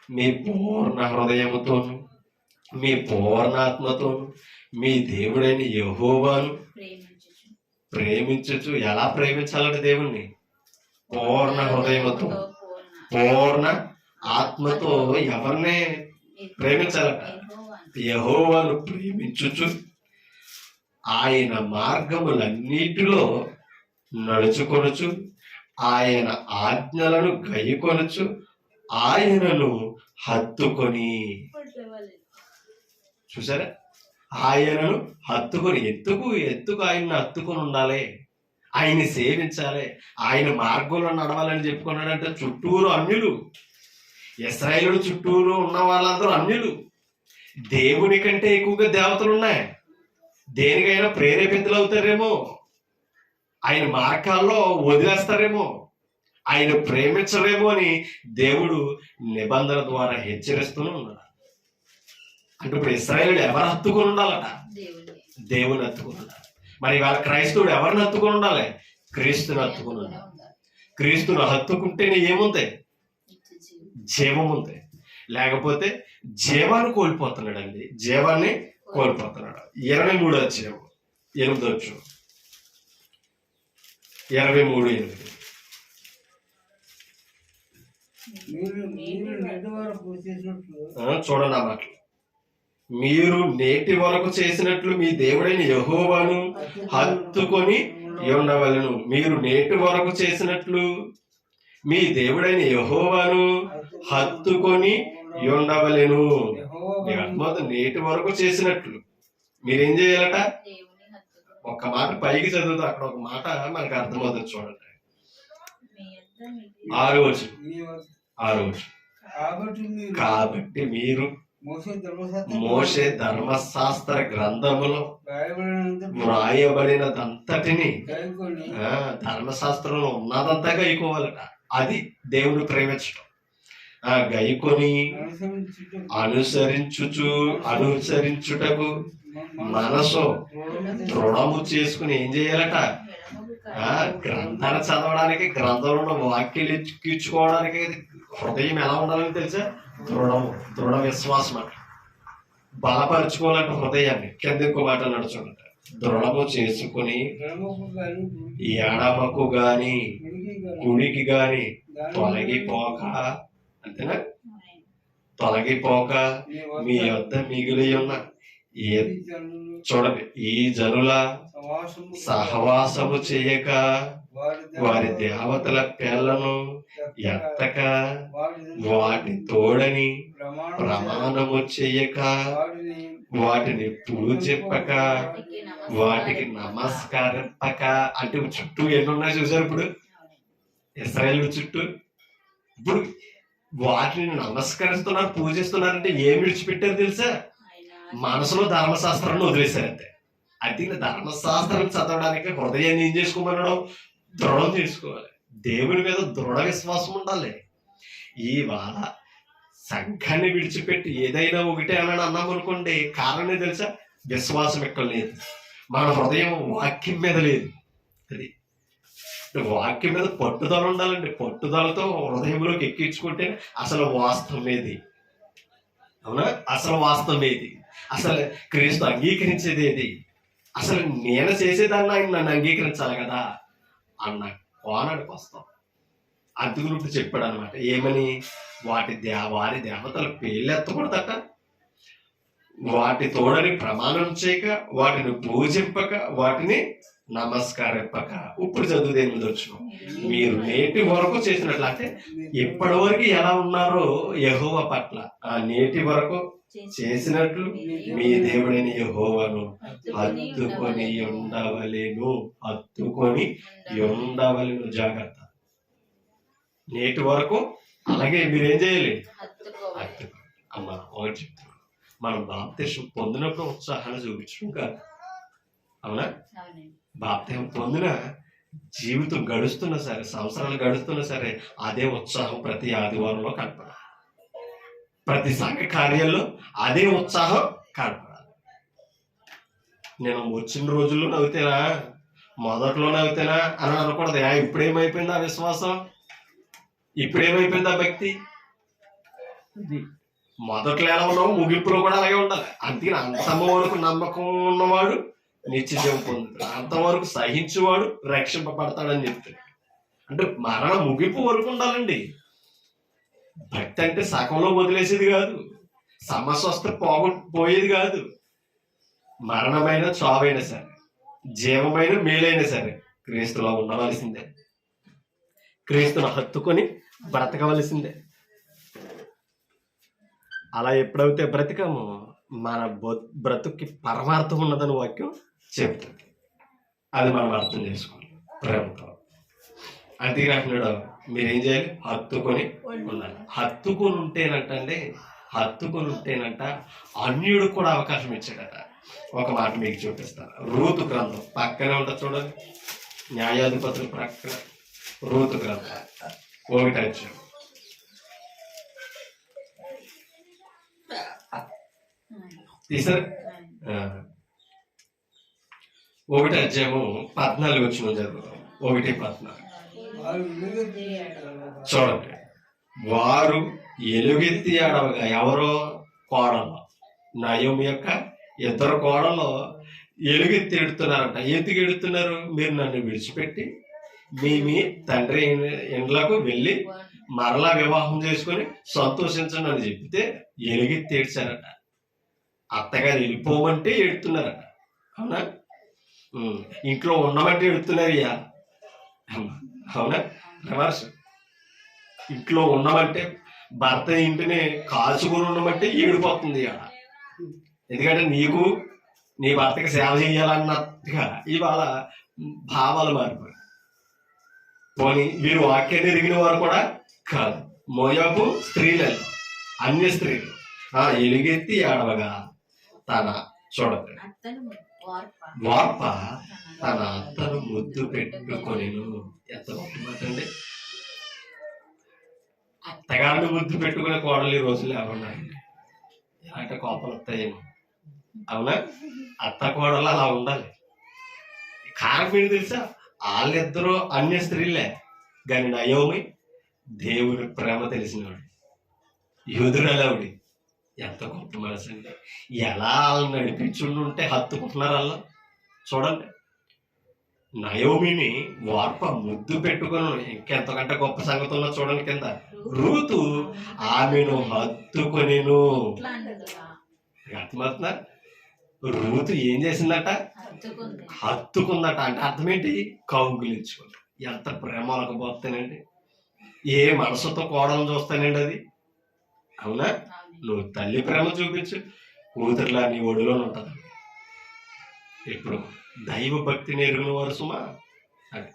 మీ పూర్ణ హృదయముతోను మీ పూర్ణాత్మతోను మీ దేవుడైన యెహోవాను ప్రేమించుచు. ఎలా ప్రేమించాలంటే దేవుణ్ణి? పూర్ణ హృదయముతో పూర్ణ ఆత్మతో. ఎవరిని ప్రేమించాలట? యెహోవాను ప్రేమించుచు ఆయన మార్గములన్నిటిలో నడుచుకొనుచు ఆయన ఆజ్ఞలను గైకొనుచు ఆయనను హత్తుకొని. చూసారా? ఆయనను హత్తుకొని. ఎత్తుకు ఆయన్ని హత్తుకొని ఉండాలి, ఆయన్ని సేవించాలి, ఆయన మార్గంలో నడవాలని చెప్పుకున్నాడంటే చుట్టూరు అన్యులు, ఇశ్రాయేలు చుట్టూరు ఉన్న వాళ్ళందరూ అన్యులు. దేవుని కంటే ఎక్కువగా దేవతలు ఉన్నాయి. దేనికైనా ప్రేరేపితులు అవుతారేమో, ఆయన మార్గాల్లో వదిలేస్తారేమో, ఆయన ప్రేమించరేమో అని దేవుడు నిబంధన ద్వారా హెచ్చరిస్తూనే ఉన్నాడు. అంటే ఇప్పుడు ఇశ్రాయేలు ఎవరు హత్తుకొని ఉండాలట? దేవుని హత్తుకొని ఉండాలి. మరి వాళ్ళ క్రైస్తవుడు ఎవరిని హత్తుకొని ఉండాలి? క్రీస్తుని హత్తుకొని ఉండాలి. క్రీస్తుని హత్తుకుంటేనే ఏముంది? జీవం ఉంది. లేకపోతే జీవాన్ని కోల్పోతున్నాడండి, జీవాన్ని కోల్పోతున్నాడు. 23 అధ్యాయం 8 వచనం. 23:8. చూడండి ఆ మాటలు. మీరు నేటి వరకు చేసినట్లు మీ దేవుడైన యెహోవాను హత్తుకొని ఉండవలెను. మీరు నేటి వరకు చేసినట్లు మీ దేవుడైన యెహోవాను హత్తుకొని ఉండవలెను. నేటి వరకు చేసినట్లు మీరేం చేయాలట? ఒక్క మాట పైకి చదువుతా, అక్కడ ఒక మాట మనకు అర్థమవుతుంది. చూడండి 6వ వచనం. కాబట్టి మీరు మోషే ధర్మశాస్త్ర గ్రంథములో వ్రాయబడినదంతటిని, ధర్మశాస్త్రంలో ఉన్నదంతా గైకోవాలట. అది దేవుని ప్రేమించడం. గైకొని అనుసరించుటకు మనసు దృఢము చేసుకుని ఏం చేయాలట? గ్రంథాన్ని చదవడానికి, గ్రంథంలో వాక్యాలు ఎక్కించుకోవడానికి హృదయం ఎలా ఉండాలని తెలుసా? దృఢ విశ్వాసం అంట. బలపరుచుకోవాలంటే హృదయాన్ని. కింద ఇంకో మాట నడుచుకుంట. దృఢము చేసుకుని ఎడమకు గాని కుడికి గాని తొలగిపోక, అంతేనా? తొలగిపోక మీ యొద్ద మిగిలి ఉన్న చూడండి, ఈ జనుల సహవాసము చేయక వారి దేవతల పేర్లను ఎత్తక వాటి తోడని ప్రమాణము చేయక వాటిని పూజింపక వాటికి నమస్కరింపక. అంటే చుట్టూ ఎన్నున్నాయి చూసారు ఇప్పుడు ఇశ్రాయేలు చుట్టూ. ఇప్పుడు వాటిని నమస్కరిస్తున్నారు, పూజిస్తున్నారంటే ఏం విడిచిపెట్టారు తెలుసా? మనసులో ధర్మశాస్త్రాన్ని వదిలేశారంతే. అది ధర్మశాస్త్రం చదవడానికి హృదయాన్ని ఏం చేసుకోమన్నాడు? దృఢం చేసుకోవాలి. దేవుని మీద దృఢ విశ్వాసం ఉండాలి. ఇవాళ సంఘాన్ని విడిచిపెట్టి ఏదైనా ఒకటే అని అన్నాం అనుకోండి, కారణం తెలుసా? విశ్వాసం ఎక్కడ లేదు, మన హృదయం వాక్యం మీద లేదు. అది వాక్యం మీద పట్టుదల ఉండాలండి. పట్టుదలతో హృదయంలోకి ఎక్కించుకుంటే అసలు వాస్తవం ఏది? అవునా? అసలు వాస్తవం ఏది? అసలు క్రీస్తు అంగీకరించేది ఏది? అసలు నేను చేసేదాన్ని ఆయన నన్ను అంగీకరించాలి కదా అన్న కోనాడికి వస్తాం. అందుకు ఇప్పుడు చెప్పాడు అనమాట. ఏమని? వారి దేవతల పేర్లు ఎత్తకూడదట, వాటి తోడని ప్రమాణం చేయక, వాటిని పూజింపక, వాటిని నమస్కరింపక. ఇప్పుడు చదువు 8 వచనం. మీరు నేటి వరకు చేసినట్లు, అంటే ఇప్పటి వరకు ఎలా ఉన్నారో యెహోవా పట్ల, నేటి వరకు చేసినట్లు మీ దేవుడైన యెహోవాను హత్తుకొని ఉండవలెను. హత్తుకొని ఉండవలెను. జాగ్రత్త. నేటి వరకు అలాగే మీరేం చేయాలి? హత్తుకోవాలి. అమ్మ ఒకటి చెప్తున్నాను, మనం బాప్తిసం పొందినప్పుడు ఉత్సాహాన్ని చూపించడం కాదు. అవునా? బాప్తిసం పొందిన జీవితం గడుస్తున్నా సరే, సంవత్సరాలు గడుస్తున్నా సరే, అదే ఉత్సాహం ప్రతి ఆదివారంలో కనపడాలి. ప్రతి సంఘ కార్యాల్లో అదే ఉత్సాహం కనపడాలి. నేను వచ్చిన రోజుల్లో నవ్వుతేనా, మొదట్లో నవ్వుతేనా అని అనకూడదు. ఇప్పుడేమైపోయింది ఆ విశ్వాసం, ఇప్పుడేమైపోయింది ఆ భక్తి. మొదట్లో ఎలా ఉన్నావు, ముగింపులో కూడా అలాగే ఉండాలి. అందుకని అంతవరకు నమ్మకం ఉన్నవాడు నిత్యజీవం పొందుతాడు, అంతవరకు సహించేవాడు రక్షింపబడతాడని చెప్తాడు. అంటే మరణ ముగింపు వరకు ఉండాలండి. భక్తి అంటే సగంలో వదిలేసేది కాదు, సమస్య వస్తే పోయేది కాదు. మరణమైన చావైనా సరే, జీవమైన మేలైనా సరే క్రీస్తులో ఉండవలసిందే, క్రీస్తును హత్తుకొని బ్రతకవలసిందే. అలా ఎప్పుడైతే బ్రతికామో మన బ్రతుక్కి పరమార్థం ఉన్నదని వాక్యం చెప్తుంది. అది మనం అర్థం చేసుకోవాలి ప్రేమతో. అంతేకాకుండా మీరేం చేయాలి? హత్తుకొని ఉండాలి. హత్తుకొని ఉంటేనంట అన్యుడికి కూడా అవకాశం ఇచ్చాడట. ఒక మాట మీకు చూపిస్తాను. రూతు గ్రంథం పక్కనే ఉంటుంది చూడండి, న్యాయాధిపతుల ప్రక్కన రూతు గ్రంథం 1వ అధ్యాయం. తీసారు? 1వ అధ్యాయము 14 వచనం చదువుతాం. 1:14 చూడండి. వారు ఎలుగెత్తి ఆడవగా, ఎవరో కోడలు, నయోమి యొక్క 2 కోడలు ఎలుగెత్తి ఎడుతున్నారంట. ఎందుకు ఎడుతున్నారు? మీరు నన్ను విడిచిపెట్టి మీ తండ్రి ఇండ్లకు వెళ్ళి మరలా వివాహం చేసుకొని సంతోషించండి అని చెప్తే ఎలుగెత్తి ఏడ్చారట. అత్తగారు వెళ్ళిపోమంటే ఎడుతున్నారట. అవునా? ఇంట్లో ఉండమంటే ఎడుతున్నారు. అవునా? రివర్స్. ఇంట్లో ఉండమంటే, భర్త ఇంటిని కాల్చుకుని ఉండమంటే ఏడిపోతుంది. ఎందుకంటే నీకు నీ భర్తకి సేవ చేయాలన్నట్టుగా ఇవాళ భావాలు మారిపోయి. పోనీ వీరు వాక్యాన్ని ఎరిగిన వారు కూడా కాదు. మోయాబు స్త్రీలలో అన్య స్త్రీలు ఎలుగెత్తి ఏడవగా తన చూడండి వార్ప తన అత్తను ముద్దు పెట్టుకొని. ఎంత గొప్పమంటండి! అత్తగారిని ముద్దు పెట్టుకునే కోడలు ఈ రోజులు ఎవరున్నారండి? ఎలాంటి కోపలు వస్తాయేమో. అవునా? అత్త కోడలు అలా ఉండాలి. కారణం ఏంటి తెలుసా? వాళ్ళిద్దరూ అన్య స్త్రీలే, కానీ నయోమి దేవుని ప్రేమ తెలిసినవాడు, యోధురాలవుడి. ఎంత గొప్ప మనసు అండి! ఎలా నడిపించుంటే హత్తుకుంటున్నారు అలా. చూడండి, నయోమిని వార్ప ముద్దు పెట్టుకుని, ఇంకెంతకంటే గొప్ప సంగతుల్లో చూడండి. కింద రూతు ఆమెను హత్తుకొనిను. అర్థమవుతుందా? రూతు ఏం చేసిందట? హత్తుకుందట. అంటే అర్థం ఏంటి? కౌగులించుకుంది. ఎంత ప్రేమ అలకపోతానండి! ఏ మనసుతో కోడలు చూస్తానండి అది. అవునా? నువ్వు తల్లి ప్రేమ చూపించు, కూతురులా నీ ఒడిలో ఉంటుంది. ఇప్పుడు దైవ భక్తిని ఎరిగిన వారు సుమా, అది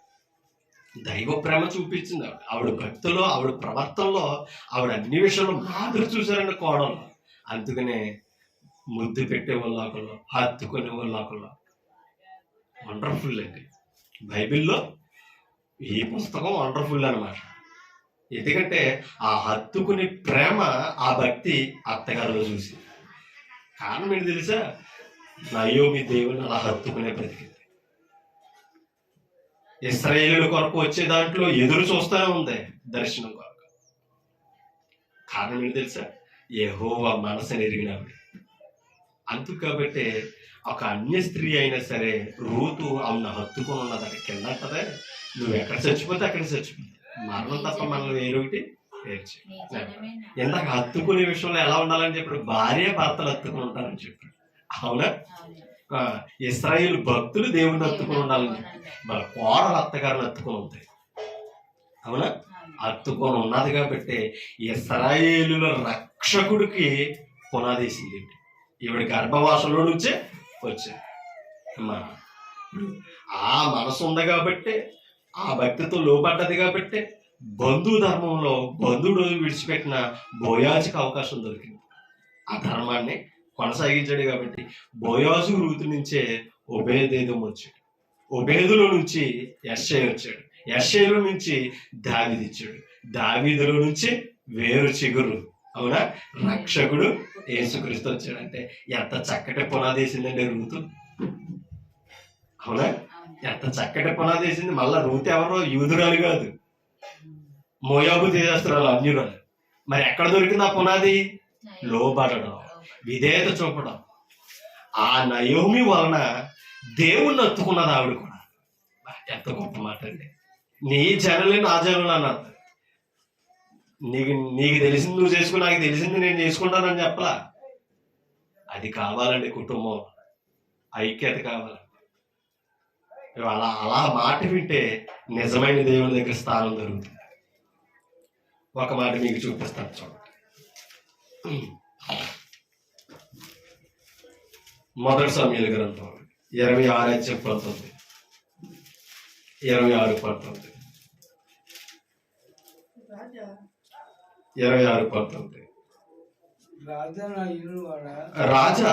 దైవ ప్రేమ చూపించింది ఆవిడ భక్తిలో, ఆవిడ ప్రవర్తనలో, ఆవిడ అన్ని విషయాల్లో మాదిరి చూశారండి కోడలు. అందుకనే ముద్దు పెట్టే వాళ్ళకుల్లో, హత్తుకునే వాళ్ళకుల్లో. వండర్ఫుల్ అండి. బైబిల్లో ఈ పుస్తకం వండర్ఫుల్ అన్నమాట. ఎందుకంటే ఆ హత్తుకుని ప్రేమ, ఆ భక్తి అత్తగారిలో చూసి. కారణం ఏంటి తెలుసా? నయోమి దేవుని అలా హత్తుకునే బ్రతికింది. ఇశ్రాయేలు కొరకు వచ్చే దాంట్లో ఎదురు చూస్తూనే ఉంది దర్శనం కొరకు. కారణం ఏంటి తెలుసా? యెహోవా మనసుని ఎరిగినాడు. అందుకు కాబట్టి ఒక అన్య స్త్రీ అయినా సరే రూతు ఆమెను హత్తుకొని ఉన్నదట. కింద అంటదే, నువ్వు ఎక్కడ చచ్చిపోతే అక్కడ చచ్చిపోతే, మరణం తప్ప మనల్ని వేరొకటి వేర్చి. ఇందాక హత్తుకునే విషయంలో ఎలా ఉండాలని చెప్పాడు? భార్య భర్తలు హత్తుకుని ఉంటారని చెప్పాడు. అవునా? ఇశ్రాయేలు భక్తులు దేవుని హత్తుకుని ఉండాలని చెప్పి మన కోడలు అత్తగారిని హత్తుకొని ఉంటాయి. అవునా? హత్తుకొని ఉన్నది కాబట్టి ఇశ్రాయేలుల రక్షకుడికి పునాది వేసింది ఏంటి? ఈవిడ గర్భవాసంలో నుంచే వచ్చాయి. ఆ మనసు ఉంది కాబట్టి, ఆ భక్తితో లోపడ్డది కాబట్టి, బంధు ధర్మంలో బంధువుడు విడిచిపెట్టిన బోయాజుకి అవకాశం దొరికింది. ఆ ధర్మాన్ని కొనసాగించాడు కాబట్టి బోయాజు రూతు నుంచే ఒబేదేదం వచ్చాడు. ఒబేదులో నుంచి యెషై వచ్చాడు. యెషైలో నుంచి దావీదు ఇచ్చాడు. దావీదులో నుంచి వేరు చిగురు, అవునా, రక్షకుడు యేసుక్రీస్తు వచ్చాడంటే ఎంత చక్కటి పునాది వేసిందండి రూతు, అవునా? ఎంత చక్కటి పునాది వేసింది. మళ్ళా రూతు ఎవరో యూదురాలు కాదు, మోయాబు దేశస్తురాలు, అన్యురాలు. మరి ఎక్కడ దొరికింది ఆ పునాది? లోబడడం, విధేయత చూపడం. ఆ నయోమి వలన దేవుణ్ణి అత్తుకున్నది ఆవిడ కూడా. ఎంత గొప్ప మాట అండి. నీ జనులే నా జనులు అన్నారు. నీకు తెలిసింది నువ్వు చేసుకో, నాకు తెలిసింది నేను చేసుకుంటానని చెప్పలా. అది కావాలండి, కుటుంబం ఐక్యత కావాలి. అలా అలా మాట వింటే నిజమైన దేవుని దగ్గర స్థానం దొరుకుతుంది. ఒక మాట మీకు చూపిస్తాను చూడండి. మొదటి సమూయేలు గ్రంథం 26:19, 26:19, 26:19. రాజా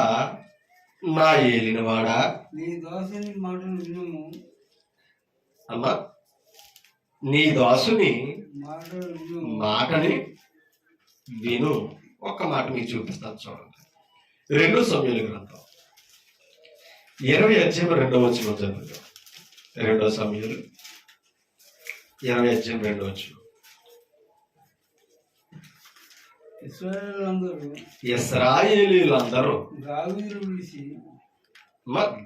నా ఏలినవాడా, నీ దాసుని మాటలు వినుము. అమ్మా, నీ దాసుని మాటని విను. ఒక్క మాట మీకు చూపిస్తాను చూడండి. 2 సమూయేలు గ్రంథం 20:2 చదువుతాం. 2 సమూయేలు 20:2. ఇశ్రాయేలీయులందరూ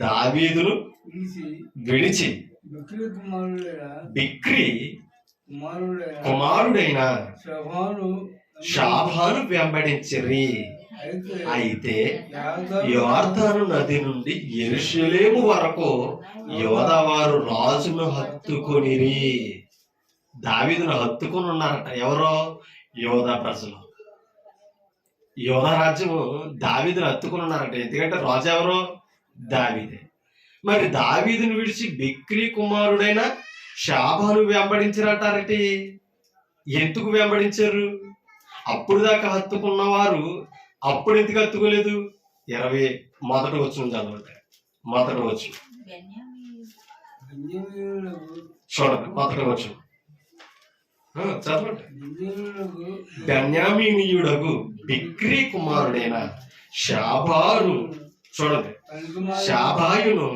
దావీదును విడిచి బిక్రీ కుమారుడైన షాబాను వెంబడించిరి. అయితే యోర్దాను నది నుండి యెరూషలేము వరకు యోదావారు రాజును హత్తుకొనిరి. దావీదును హత్తుకొని ఉన్నారట. ఎవరో? యోధా ప్రజలు. యోధా రాజ్యము దావీదును హత్తుకొని ఉన్నారట. ఎందుకంటే రాజు ఎవరో? దావీదే. మరి దావీదును విడిచి బిక్రీ కుమారుడైన షాబాను వెంబడించారటారటి. ఎందుకు వెంబడించారు? అప్పుడు దాకా హత్తుకున్న వారు అప్పుడు ఎందుకు హత్తుకోలేదు? 21 చదవండి. మొదటి వచనం చూడండి. మొదటి వచనం చదవండి. బెన్యామీనీయుడగు బిక్రీ కుమారుడైన షాబాను, చూడండి, షాబాయును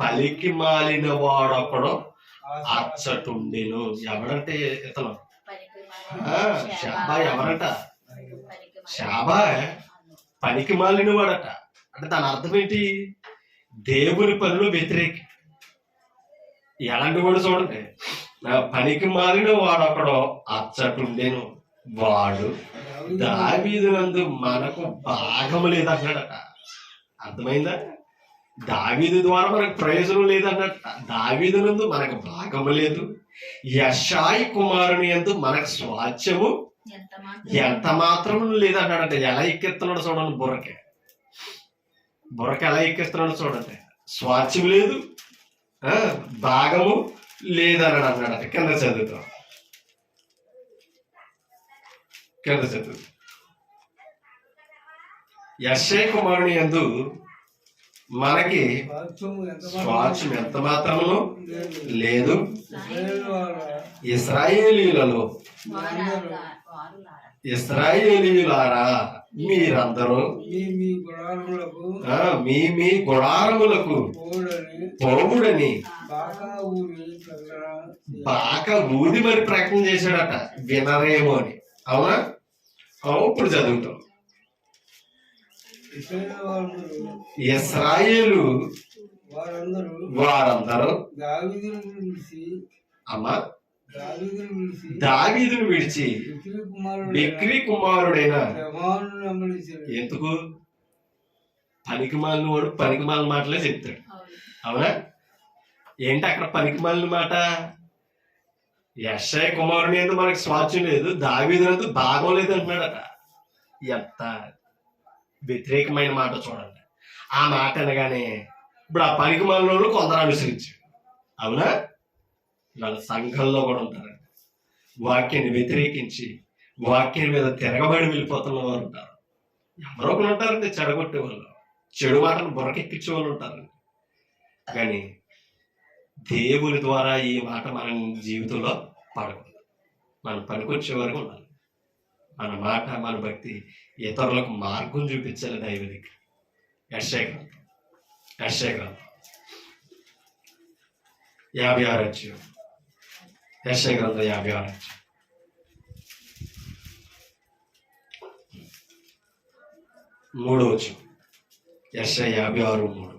పలికి మాలిన వాడొకడు అచ్చటుండెను. ఎవడంటే ఇతను షాబా. ఎవరట? షాబా పనికి మాలిన వాడట. అంటే దాని అర్థం ఏంటి? దేవుని పనిలో వ్యతిరేకి. ఎలాంటి వాడు? చూడండి, పనికి మాలిన వాడొకడు అచ్చటుండెను, వాడు దావీదునందు మనకు భాగము లేదన్నాడట. అర్థమైందా? దావీదు ద్వారా మనకు ప్రయోజనం లేదన్నట్ట. దావీదునందు మనకు భాగము లేదు. యెషై కుమారుని యందు మనకు స్వాస్థ్యము ఎంత మాత్రం లేదన్నాడంటే. ఎలా ఎక్కిస్తున్నాడు చూడండి. బుర్రకి ఎలా ఎక్కిస్తున్నాడు చూడండి. స్వాస్థ్యం లేదు, భాగము లేదన్నాడు అన్నాడట. కింద చదువుతాం. యెషై కుమారుని యందు మనకి స్వాస్థ్యం ఎంత మాత్రము లేదు. ఇశ్రాయేలీయులారా, మీరందరూ మీ గుడారములకు పోవుడని బాగా ఊది మరి ప్రకటన చేశాడట. వినరేమో అని. అవునా? ఇప్పుడు చదువుతాం. ఇశ్రాయేలు వారందరూ అమ్మా దావీదును విడిచి బిక్రీ కుమారుడైన. ఎందుకు? పనికి మాలిన వాడు పనికి మాలిన మాటలే చెప్తాడు. అవునా? ఏంటి అక్కడ పనికి మాలిన మాట? యెషై కుమారుని యందు మనకి స్వాస్థ్యం లేదు, దావీదునందు భాగం లేదు అంటున్నాడట. ఎంత వ్యతిరేకమైన మాట చూడండి. ఆ మాట అనగానే ఇప్పుడు ఆ పనికి మనలో కొందరు అనుసరించారు. అవునా? వాళ్ళ సంఘంలో కూడా ఉంటారండి. వాక్యాన్ని వ్యతిరేకించి వాక్యం మీద తిరగబడి వెళ్ళిపోతున్న వారు ఉంటారు. ఎవరో ఒకరు ఉంటారండి చెడగొట్టే వాళ్ళు, చెడు మాటను బుర్రకెక్కించే వాళ్ళు ఉంటారండి. కానీ దేవుని ద్వారా ఈ మాట మన జీవితంలో పడకూడదు. మనం పనికొచ్చే వరకు ఉండాలి. మన మాట, మన భక్తి ఇతరులకు మార్గం చూపించాలి. దైవదికి యెషయా గ్రంథం 56 అధ్యాయం. యెషయా గ్రంథం 56 అధ్యాయం. 3వ వచనం. యెషయా 56:3.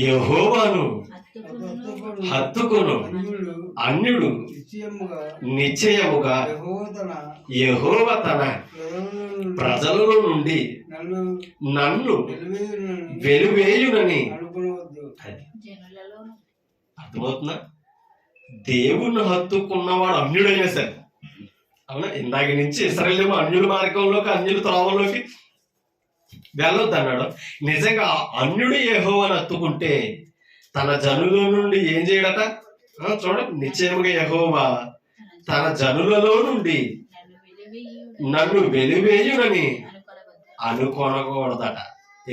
యెహోవాను హత్తుకొను అన్యుడు నిశ్చయముగా యెహోవా తన ప్రజలలో నుండి నన్ను వెలువేయునని. అర్థమవుతుందా? దేవుణ్ణి హత్తుకున్నవాడు అన్యుడైనా సరే, అవునా? ఇందాక నుంచి ఇశ్రాయేలు అన్యుల మార్గంలోకి, అన్యుల త్రోవలోకి వెళ్ళొద్దు అన్నాడు. నిజంగా అన్యుడు యెహోవాను హత్తుకుంటే తన జనుల నుండి ఏం చేయడట? చూడండి, నిశ్చయముగా యెహోవా తన జనులలో నుండి నన్ను వెలివేయునని అనుకొనకూడదట.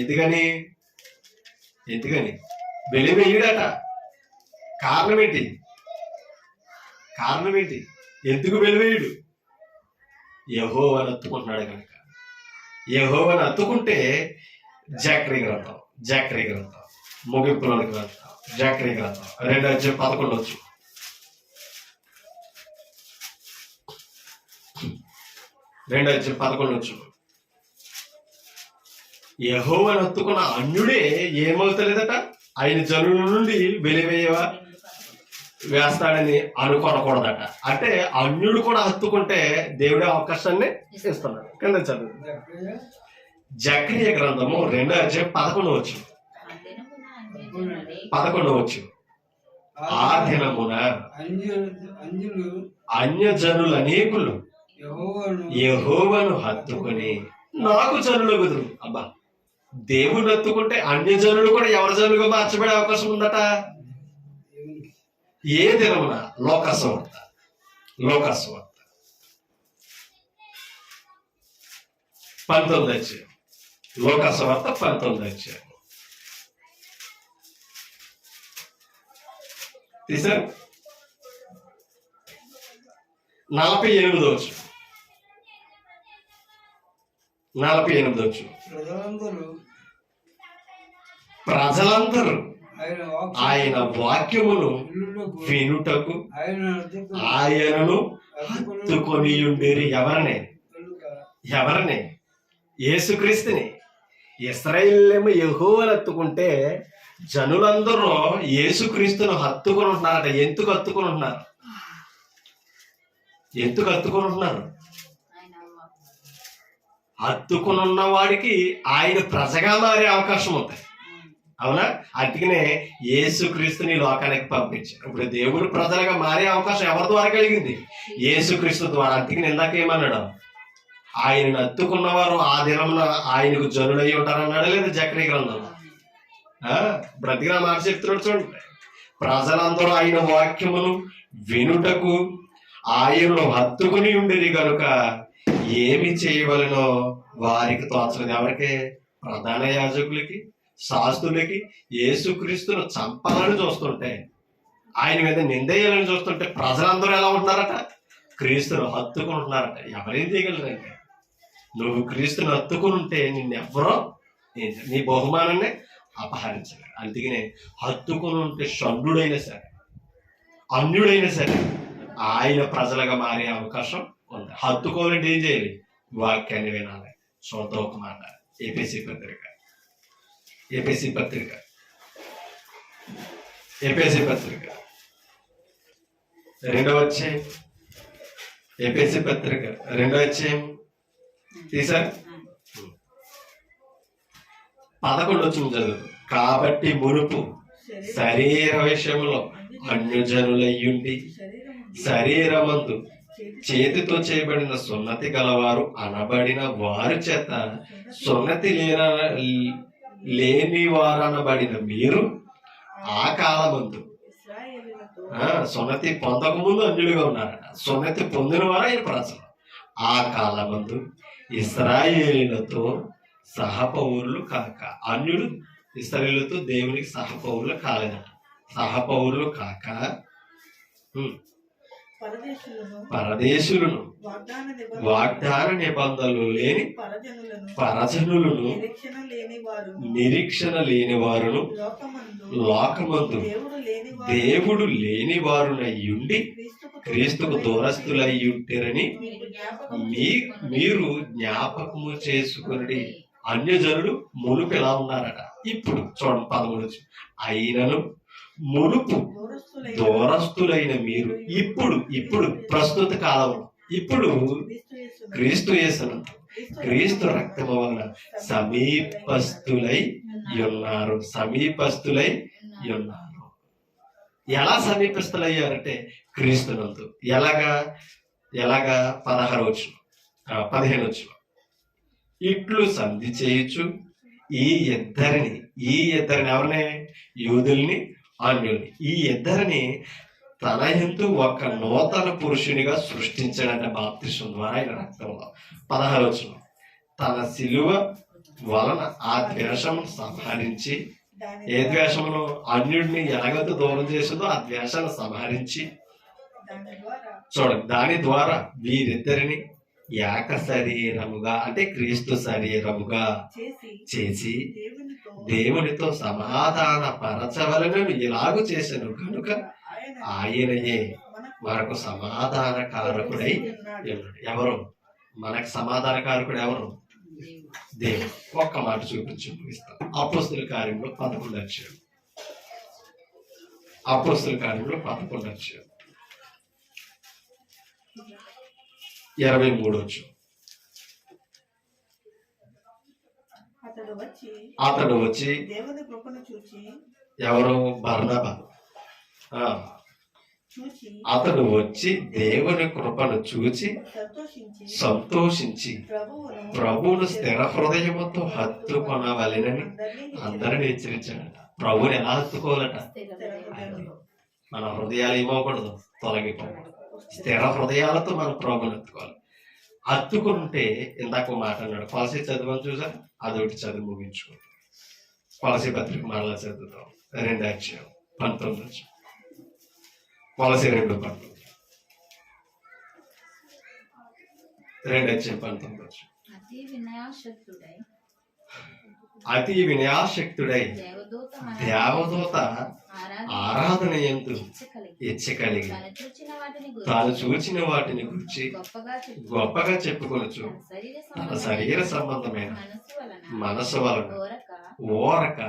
ఎందుకని వెలివేయుడట. కారణం ఏంటి? ఎందుకు వెలివేయుడు? యెహోవాను హత్తుకుంటున్నాడు కనుక. యెహోవాను హత్తుకుంటే జకరియా గ్రంథం ముగింపులోనికి వెళ్తాం. జకరియా గ్రంథం 2:11. యెహోవాను హత్తుకున్న అన్యుడే ఏమవుతలేదట? ఆయన జనుల నుండి వేస్తాడని అనుకోనకూడదట. అంటే అన్యుడు కూడా హత్తుకుంటే దేవుడే అవకాశాన్ని ఇస్తున్నాడు. కింద చదువు. జకరియా గ్రంథము 2:11. ఆ దినమున అన్యజనులు అనేకులు యెహోవాను హత్తుకుని నాకు జనులు కుదురు. అబ్బా, దేవుని హత్తుకుంటే అన్యజనులు కూడా ఎవరి జనులుగా మార్చబడే అవకాశం ఉందట. ఏ దినమున? లోకస్వార్త 19. లోకస్వార్త 19. తీసారు. 48. ప్రజలందరూ ఆయన వాక్యమును వినుటకు ఆయనను హత్తుకొని ఉండేరి. ఎవరిని? యేసుక్రీస్తుని. ఇశ్రాయేలేమో యెహోవాను హత్తుకుంటే జనులందరూ యేసుక్రీస్తును హత్తుకొని ఉంటున్నారట. ఎందుకు హత్తుకొని ఉంటున్నారు? హత్తుకుని ఉన్న వాడికి ఆయన ప్రజగా మారే అవకాశం ఉంది. అవునా? అందుకనే యేసుక్రీస్తుని లోకానికి పంపించారు. ఇప్పుడు దేవుడు ప్రజలుగా మారే అవకాశం ఎవరి ద్వారా కలిగింది? యేసుక్రీస్తు ద్వారా. అందుకని ఇందాక ఏమన్నాడు? ఆయనను హత్తుకున్నవారు ఆ దినమున ఆయనకు జనులై ఉంటారన్నాడు లేదా జకరియా గ్రంథంలో? బ్రతికిన మాట చెప్తున్నాడు చూడండి. ప్రజలందరూ ఆయన వాక్యమును వినుటకు ఆయనను హత్తుకుని ఉండేది కనుక ఏమి చేయవలనో వారికి తోచలేదు. ఎవరికి? ప్రధాన యాజకులకి, శాస్త్రులకి. యేసుక్రీస్తును చంపాలని చూస్తుంటే, ఆయన మీద నిందేయాలని చూస్తుంటే ప్రజలందరూ ఎలా ఉంటున్నారట? క్రీస్తును హత్తుకుంటున్నారట. ఎవరేం చేయగలరంటే, నువ్వు క్రీస్తును హత్తుకుని ఉంటే నిన్నెవ్వరో నీ బహుమానాన్ని అపహరించలేరు. అందుకనే హత్తుకుని ఉంటే షండుడైనా సరే, అన్యుడైనా సరే ఆయన ప్రజలుగా మారే అవకాశం ఉంది. హత్తుకోవాలంటే ఏం చేయాలి? వాక్యాన్ని వినాలి. చూద్దాం ఒక మాట. ఏపీసీ పత్రిక 2వ అధ్యాయం. ఏపీసీ పత్రిక 2వ అధ్యాయం తీసారు. 11 చదువు. కాబట్టి మునుపు శరీర విషయంలో అన్యజనులయ్యుండి శరీరమందు చేతితో చేయబడిన సున్నతి గలవారు అనబడిన వారి చేత సున్నతి లేని వారనబడిన మీరు ఆ కాలమందు సున్నతి పొందకముందు అన్యులుగా ఉన్నారట. సున్నతి పొందిన వారు ఆయన ప్రజలు. ఆ కాలమందు ఇశ్రాయేలీలతో సహపౌరులు కాక, అన్యులు ఇశ్రాయేలుతో దేవునికి సహపౌరులు కాలేదట. సహపౌరులు కాక పరదేశులను, వాగ్దాన నిబంధనలు లేని పరజనులను, నిరీక్షణ లేని వారును, లోకమందు దేవుడు లేని వారునయ్యుండి క్రీస్తుకు దూరస్తులయ్యుంటారని మీరు జ్ఞాపకము చేసుకుని అన్యజనులు మునుపు ఎలా ఉన్నారట. ఇప్పుడు చూడండి 13. అయినను మునుపు దూరస్తులైన మీరు ఇప్పుడు ప్రస్తుత కాలంలో ఇప్పుడు క్రీస్తు యేసునందు క్రీస్తు రక్తము వలన సమీపస్తులై ఉన్నారు. సమీపస్తులై ఉన్నారు. ఎలా సమీపస్తులయ్యారంటే క్రీస్తునందు. ఎలాగా 15 ఇట్లు సంధి చేయొచ్చు ఈ ఇద్దరిని ఎవరినే? యూదుల్ని, అన్యుల్ని. ఈ ఇద్దరిని తన యందు ఒక నూతన పురుషునిగా సృష్టించాడంటే బాప్తిసం ద్వారా ఆయన రక్తంలో. 16 తన శిలువ వలన ఆ ద్వేషమును సంహరించి, ఏ ద్వేషమును? అన్యుడిని ఎలాగైతే దూరం చేసిందో ఆ ద్వేషాన్ని సంహరించి, చూడండి, దాని ద్వారా వీరిద్దరిని ఏక శరీరముగా అంటే క్రీస్తు శరీరముగా చేసి దేవునితో సమాధాన పరచవలనని ఇలాగు చేశాను కనుక ఆయనయే మనకు సమాధానకారకుడై ఉన్నాడు. ఎవరు మనకు సమాధానకారకుడు? ఎవరు? దేవుడు. ఒక్క మాట చూపించి ముగిస్తాం. అపోస్తుల కార్యంలో 11 అపోస్తుల కార్యంలో 11 23 అతడు వచ్చి ఎవరు? బర్నబా. అతడు వచ్చి దేవుని కృపను చూచి సంతోషించి ప్రభువును స్థిర హృదయముతో హత్తుకొనవలెనని అందరిని హెచ్చరించాడట. ప్రభువుని ఎలా హత్తుకోవాలట? మన హృదయాలు ఏమవకూడదు, తొలగిపోకూడదు. స్థిర హృదయాలతో మనం ప్రభువుని హత్తుకోవాలి. హత్తుకుంటే ఇందాక మాట అన్నాడు. కొలసి చదవని చూసారు, అదొకటి చదువు ముగించుకోండి. కొలసి పత్రిక మరలా చదువుతాం. 2:19. కొలసి 2:19. 2:19. అతి వినయాశక్తుడై దేవదూత ఆరాధన యందు ఇచ్చ కలిగి తాను చూచిన వాటిని గురించి గొప్పగా చెప్పుకొనొచ్చు తన శరీర సంబంధమైన మనసు వలన ఓరక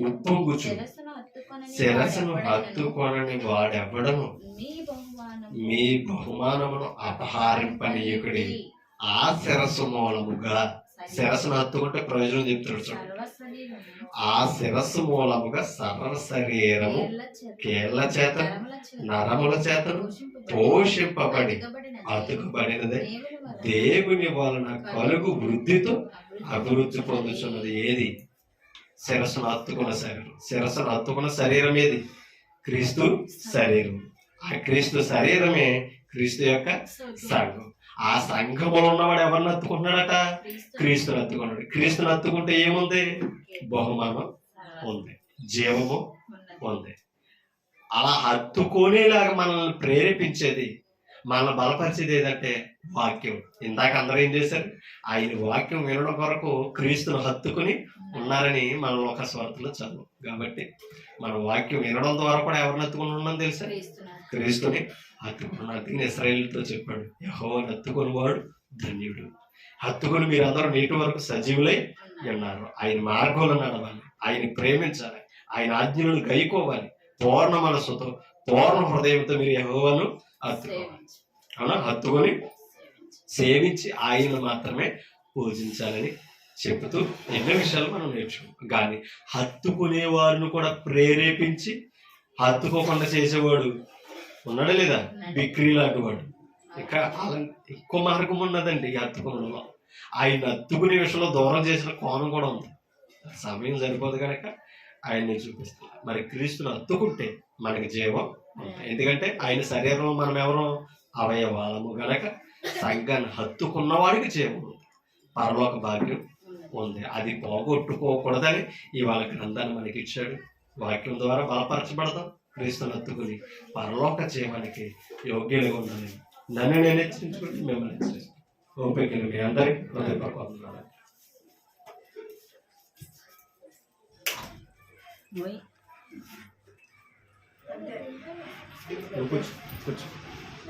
ఉప్పొంగుచు శిరస్సును హత్తుకొనని వాడెవ్వడను మీ బహుమానమును అపహరింపనీయుకుడి. ఆ శిరస్సు మూలముగా, శిరస్సును హత్తుకుంటే ప్రయోజనం చెప్తాడు చూడండి. ఆ శిరస్సు మూలముగా సర్వ శరీరము కీళ్ల చేత నరముల చేతను పోషింపబడి అతుకుబడినదే దేవుని వలన కలుగు వృద్ధితో అభివృద్ధి పొందుతున్నది. ఏది? శిరస్సును హత్తుకున్న శరీరం. శిరస్సును హత్తుకున్న శరీరం ఏది? క్రీస్తు శరీరం. ఆ క్రీస్తు శరీరమే క్రీస్తు యొక్క సంఘం. ఆ సంఘములో ఉన్నవాడు ఎవరిని హత్తుకుంటున్నాడట? క్రీస్తుని హత్తుకున్నాడు. క్రీస్తుని హత్తుకుంటే ఏముంది? బహుమానం ఉంది, జీవము ఉంది. అలా హత్తుకునేలాగా మనల్ని ప్రేరేపించేది, మనల్ని బలపరిచేది ఏదంటే వాక్యం. ఇందాక అందరూ ఏం చేశారు? ఆయన వాక్యం వినడం కొరకు క్రీస్తును హత్తుకుని ఉన్నారని మనం ఒక స్వార్థలో చదువు. కాబట్టి మన వాక్యం వినడం ద్వారా కూడా ఎవరిని హత్తుకుని ఉన్నాం తెలుసా? క్రీస్తుని హత్తుకున్నాడు. అందుకని ఇశ్రాయేలుతో చెప్పాడు, యెహోవాను హత్తుకుని వాడు ధన్యుడు. హత్తుకుని మీరందరూ నేటి వరకు సజీవులై ఉన్నారు. ఆయన మార్గంలో నడవాలి, ఆయన ప్రేమించాలి, ఆయన ఆజ్ఞలను గైకోవాలి. పూర్ణ మనస్సుతో పూర్ణ హృదయంతో మీరు యెహోవాను హత్తుకోవాలి. అవునా? హత్తుకొని సేవించి ఆయన మాత్రమే పూజించాలని చెబుతూ ఎన్నో విషయాలు మనం నేర్చుకున్నాం. కానీ హత్తుకునే వారిని కూడా ప్రేరేపించి హత్తుకోకుండా చేసేవాడు ఉన్నాడా లేదా? బిక్రీ లాంటి వాడు. ఇంకా ఎక్కువ మార్గం ఉన్నదండి ఈ హత్తుకునడంలో. ఆయన హత్తుకునే విషయంలో దూరం చేసిన కోణం కూడా ఉంది. సమయం సరిపోదు కనుక ఆయన్ని చూపిస్తాం. మరి క్రీస్తుని హత్తుకుంటే మనకి జీవం ఉంది. ఎందుకంటే ఆయన శరీరంలో మనం ఎవరో అవయవాలము గనక సంఘాన్ని హత్తుకున్న వాడికి జీవం ఉంది, పరలోక భాగ్యం ఉంది. అది పోగొట్టుకోకూడదని ఇవాళ గ్రంథాన్ని మనకి ఇచ్చాడు. వాక్యం ద్వారా బలపరచబడతాం, క్రీస్తుని హత్తుకుని పరలోక జీవానికి యోగ్యులుగా ఉండాలి. నన్ను నేను హెచ్చరించుకుంటే మిమ్మల్ని హెచ్చరిస్తాను. ఓపిక మీ అందరికీ హృదయపూర్వకంగా కూర్చో కూర్చో.